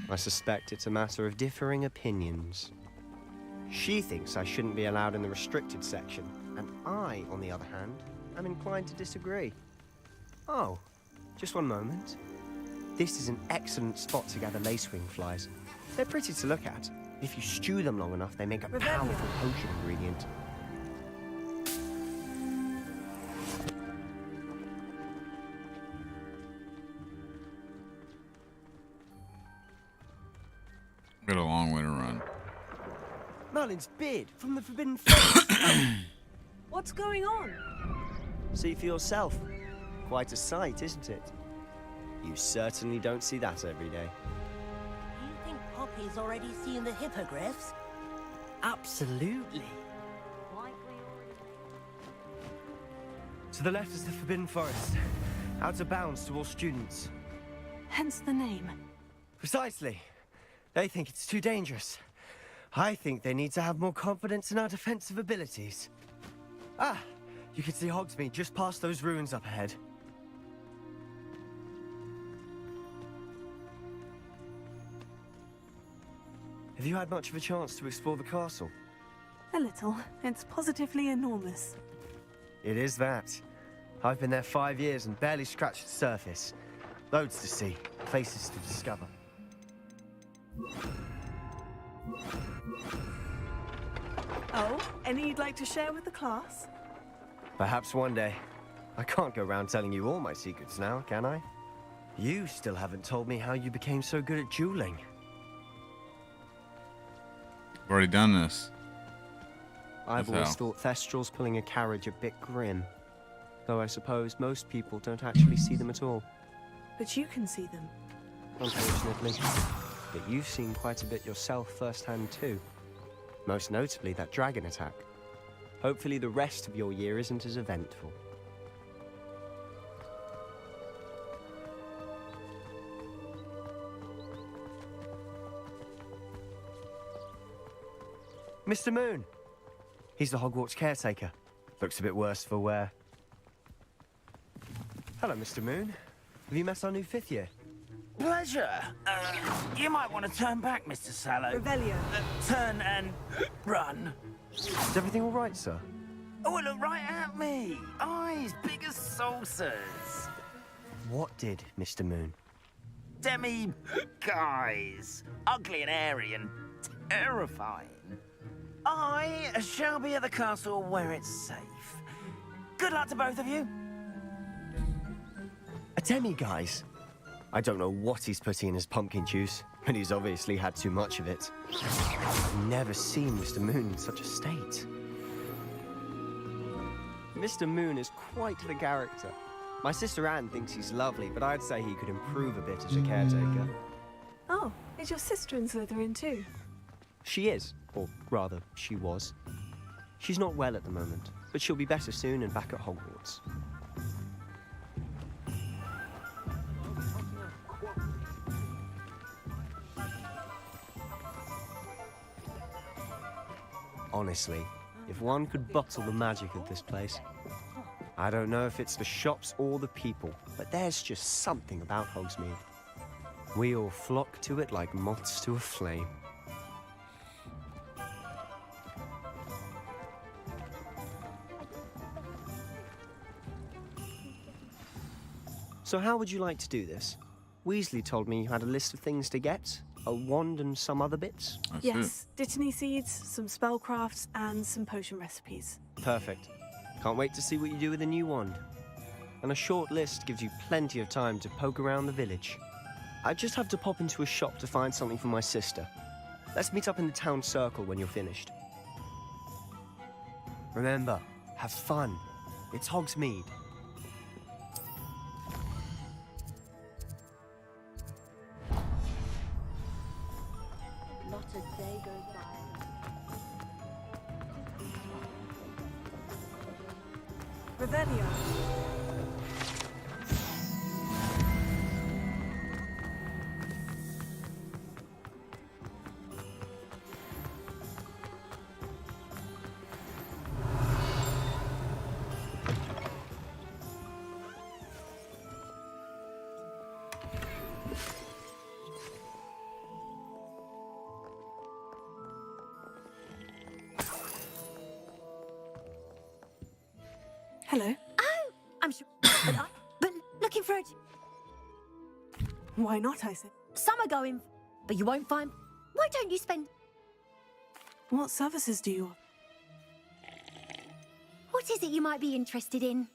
I suspect it's a matter of differing opinions. She thinks I shouldn't be allowed in the restricted section, and I, on the other hand, am inclined to disagree. Oh, just one moment. This is an excellent spot to gather lacewing flies. They're pretty to look at. If you stew them long enough, they make a powerful potion ingredient. Got a long way to run. Merlin's beard from the Forbidden Forest. What's going on? See for yourself. Quite a sight, isn't it? You certainly don't see that every day. Do you think Poppy's already seen the hippogriffs? Absolutely. To the left is the Forbidden Forest. Out of bounds to all students. Hence the name. Precisely. They think it's too dangerous. I think they need to have more confidence in our defensive abilities. Ah, you can see Hogsmeade just past those ruins up ahead. Have you had much of a chance to explore the castle? A little. It's positively enormous. It is that. I've been there 5 years and barely scratched the surface. Loads to see, places to discover. Oh, any you'd like to share with the class? Perhaps one day. I can't go around telling you all my secrets now, can I? You still haven't told me how you became so good at dueling. I've already done this. I've That's always how. thought Thestral's pulling a carriage a bit grim. Though I suppose most people don't actually see them at all. But you can see them. Unfortunately. But you've seen quite a bit yourself firsthand too. Most notably that dragon attack. Hopefully the rest of your year isn't as eventful. Mr. Moon. He's the Hogwarts caretaker. Looks a bit worse for wear. Hello, Mr. Moon. Have you met our new 5th year? Pleasure. You might want to turn back, Mr. Sallow. Revelio. Turn and run. Is everything all right, sir? Oh, look right at me. Eyes big as saucers. What did, Mr. Moon? Demi guys. Ugly and airy and terrifying. I shall be at the castle where it's safe. Good luck to both of you. A demi-guise? I don't know what he's putting in his pumpkin juice, but he's obviously had too much of it. I've never seen Mr. Moon in such a state. Mr. Moon is quite the character. My sister Anne thinks he's lovely, but I'd say he could improve a bit as a caretaker. Oh, is your sister in Slytherin too? She is, or rather, she was. She's not well at the moment, but she'll be better soon and back at Hogwarts. Honestly, if one could bottle the magic of this place. I don't know if it's the shops or the people, but there's just something about Hogsmeade. We all flock to it like moths to a flame. So how would you like to do this? Weasley told me you had a list of things to get, a wand and some other bits. Yes, Dittany seeds, some spellcrafts, and some potion recipes. Perfect. Can't wait to see what you do with the new wand. And a short list gives you plenty of time to poke around the village. I just have to pop into a shop to find something for my sister. Let's meet up in the town circle when you're finished. Remember, have fun. It's Hogsmeade. Not a day goes by. Revelio. Hello. Oh, I'm sure. but looking for it. Why not, I said? Some are going, but you won't find. Why don't you spend? What services do you offer? What is it you might be interested in?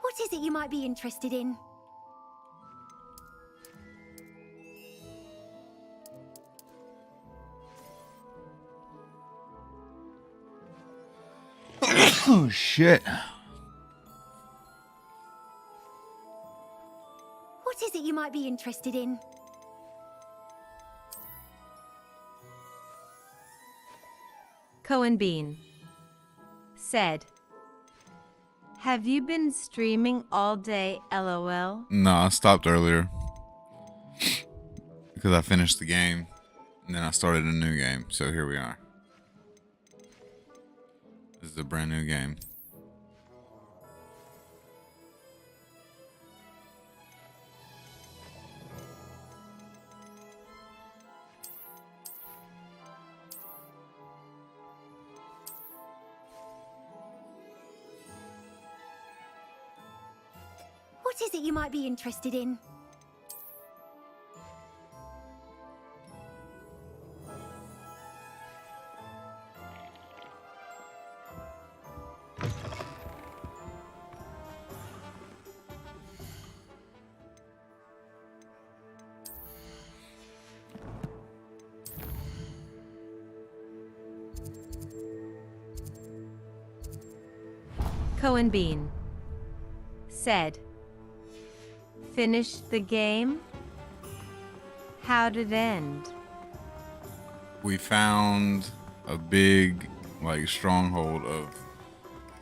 What is it you might be interested in? Oh shit. What is it you might be interested in? Cohen Bean said, "Have you been streaming all day, LOL?" No, I stopped earlier because I finished the game and then I started a new game. So here we are. This is a brand new game. What is it you might be interested in? Cohen Bean said, "Finished the game? How'd it end?" We found a big, like, stronghold of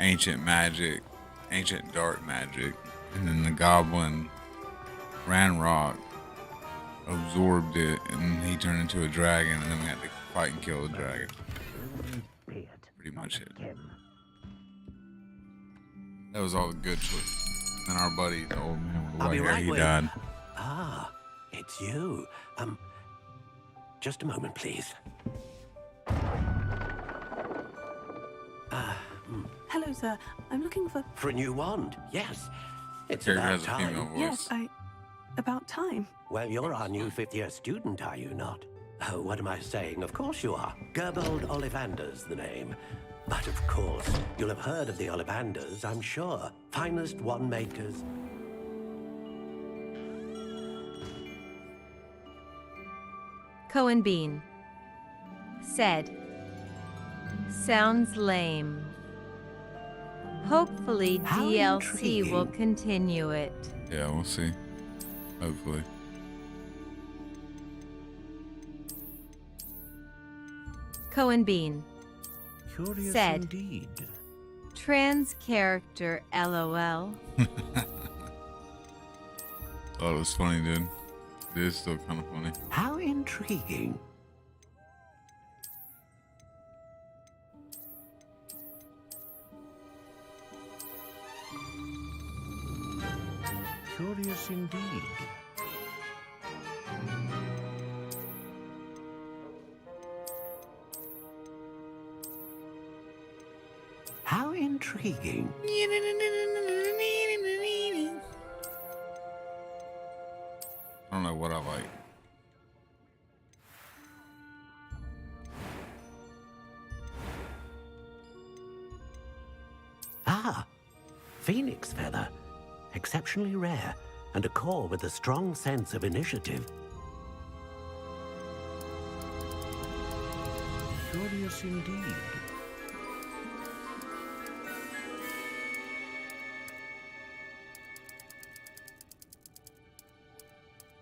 ancient magic, ancient dark magic, and then the goblin Ranrock absorbed it, and he turned into a dragon, and then we had to fight and kill the dragon. Pretty much it. That was all the good choices. And our buddy, the old man with the I'll white be hair, right he with- died. Ah, it's you. Just a moment, please. Hello, sir. I'm looking for... For a new wand, yes. It's Character about has a time. female voice. Yes, about time. Well, you're our new fifth-year student, are you not? Oh, what am I saying? Of course you are. Gerbold Ollivander's the name. But of course, you'll have heard of the Ollivanders, I'm sure. Finest wand makers. Cohen Bean said, "Sounds lame. Hopefully How DLC will intriguing. continue it." Yeah, we'll see. Hopefully. Cohen Bean Curious said, indeed. "Trans character, LOL." Thought it was funny, dude. It is still kind of funny. How intriguing. Curious indeed. How intriguing. I don't know what I like. Ah, phoenix feather. Exceptionally rare, and a core with a strong sense of initiative. Curious indeed.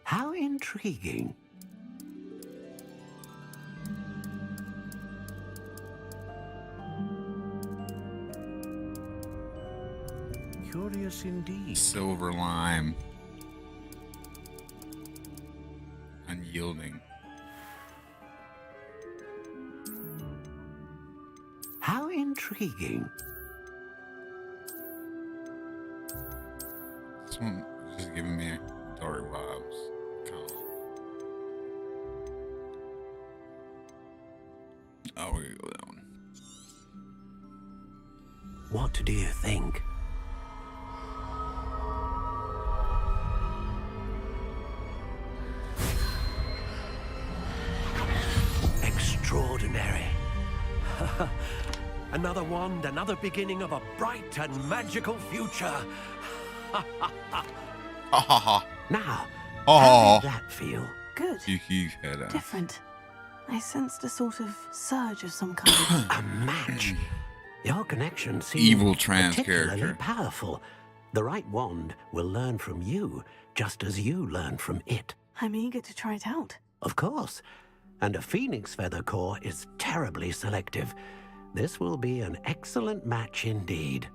How intriguing. Curious indeed. Silver lime. Unyielding. How intriguing. This one is just giving me dark vibes. Oh, we're gonna go that one. What do you think? Extraordinary. Another wand, another beginning of a bright and magical future. Now, how did that feel? Good. Different. I sensed a sort of surge of some kind. A match. Your connection seems Evil trans particularly character. powerful. The right wand will learn from you, just as you learn from it. I'm eager to try it out. Of course. And a phoenix feather core is terribly selective. This will be an excellent match indeed.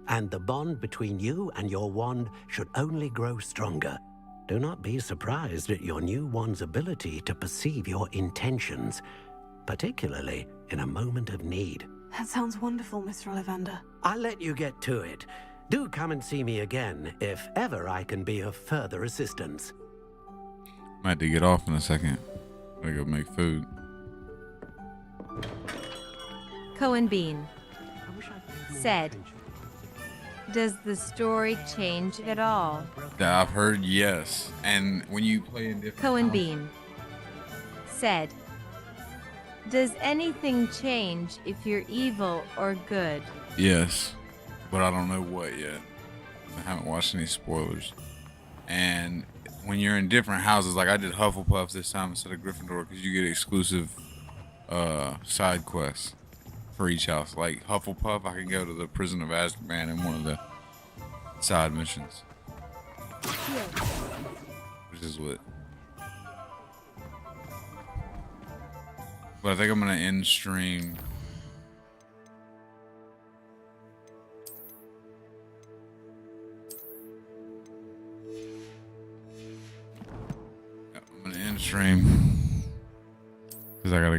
And the bond between you and your wand should only grow stronger. Do not be surprised at your new wand's ability to perceive your intentions, particularly in a moment of need. That sounds wonderful, Mr. Ollivander. I'll let you get to it. Do come and see me again if ever I can be of further assistance. Might have to get off in a second. Gotta go make food. Cohen Bean said, does the story change at all? That I've heard, yes. And when you play in different Cohen houses- Bean said, does anything change if you're evil or good? Yes, but I don't know what yet. I haven't watched any spoilers. And when you're in different houses, like I did Hufflepuff this time instead of Gryffindor, because you get exclusive side quests for each house. Like Hufflepuff, I can go to the Prison of Azkaban in one of the side missions, which is lit. But I think I'm gonna end stream. I'm gonna end stream because I gotta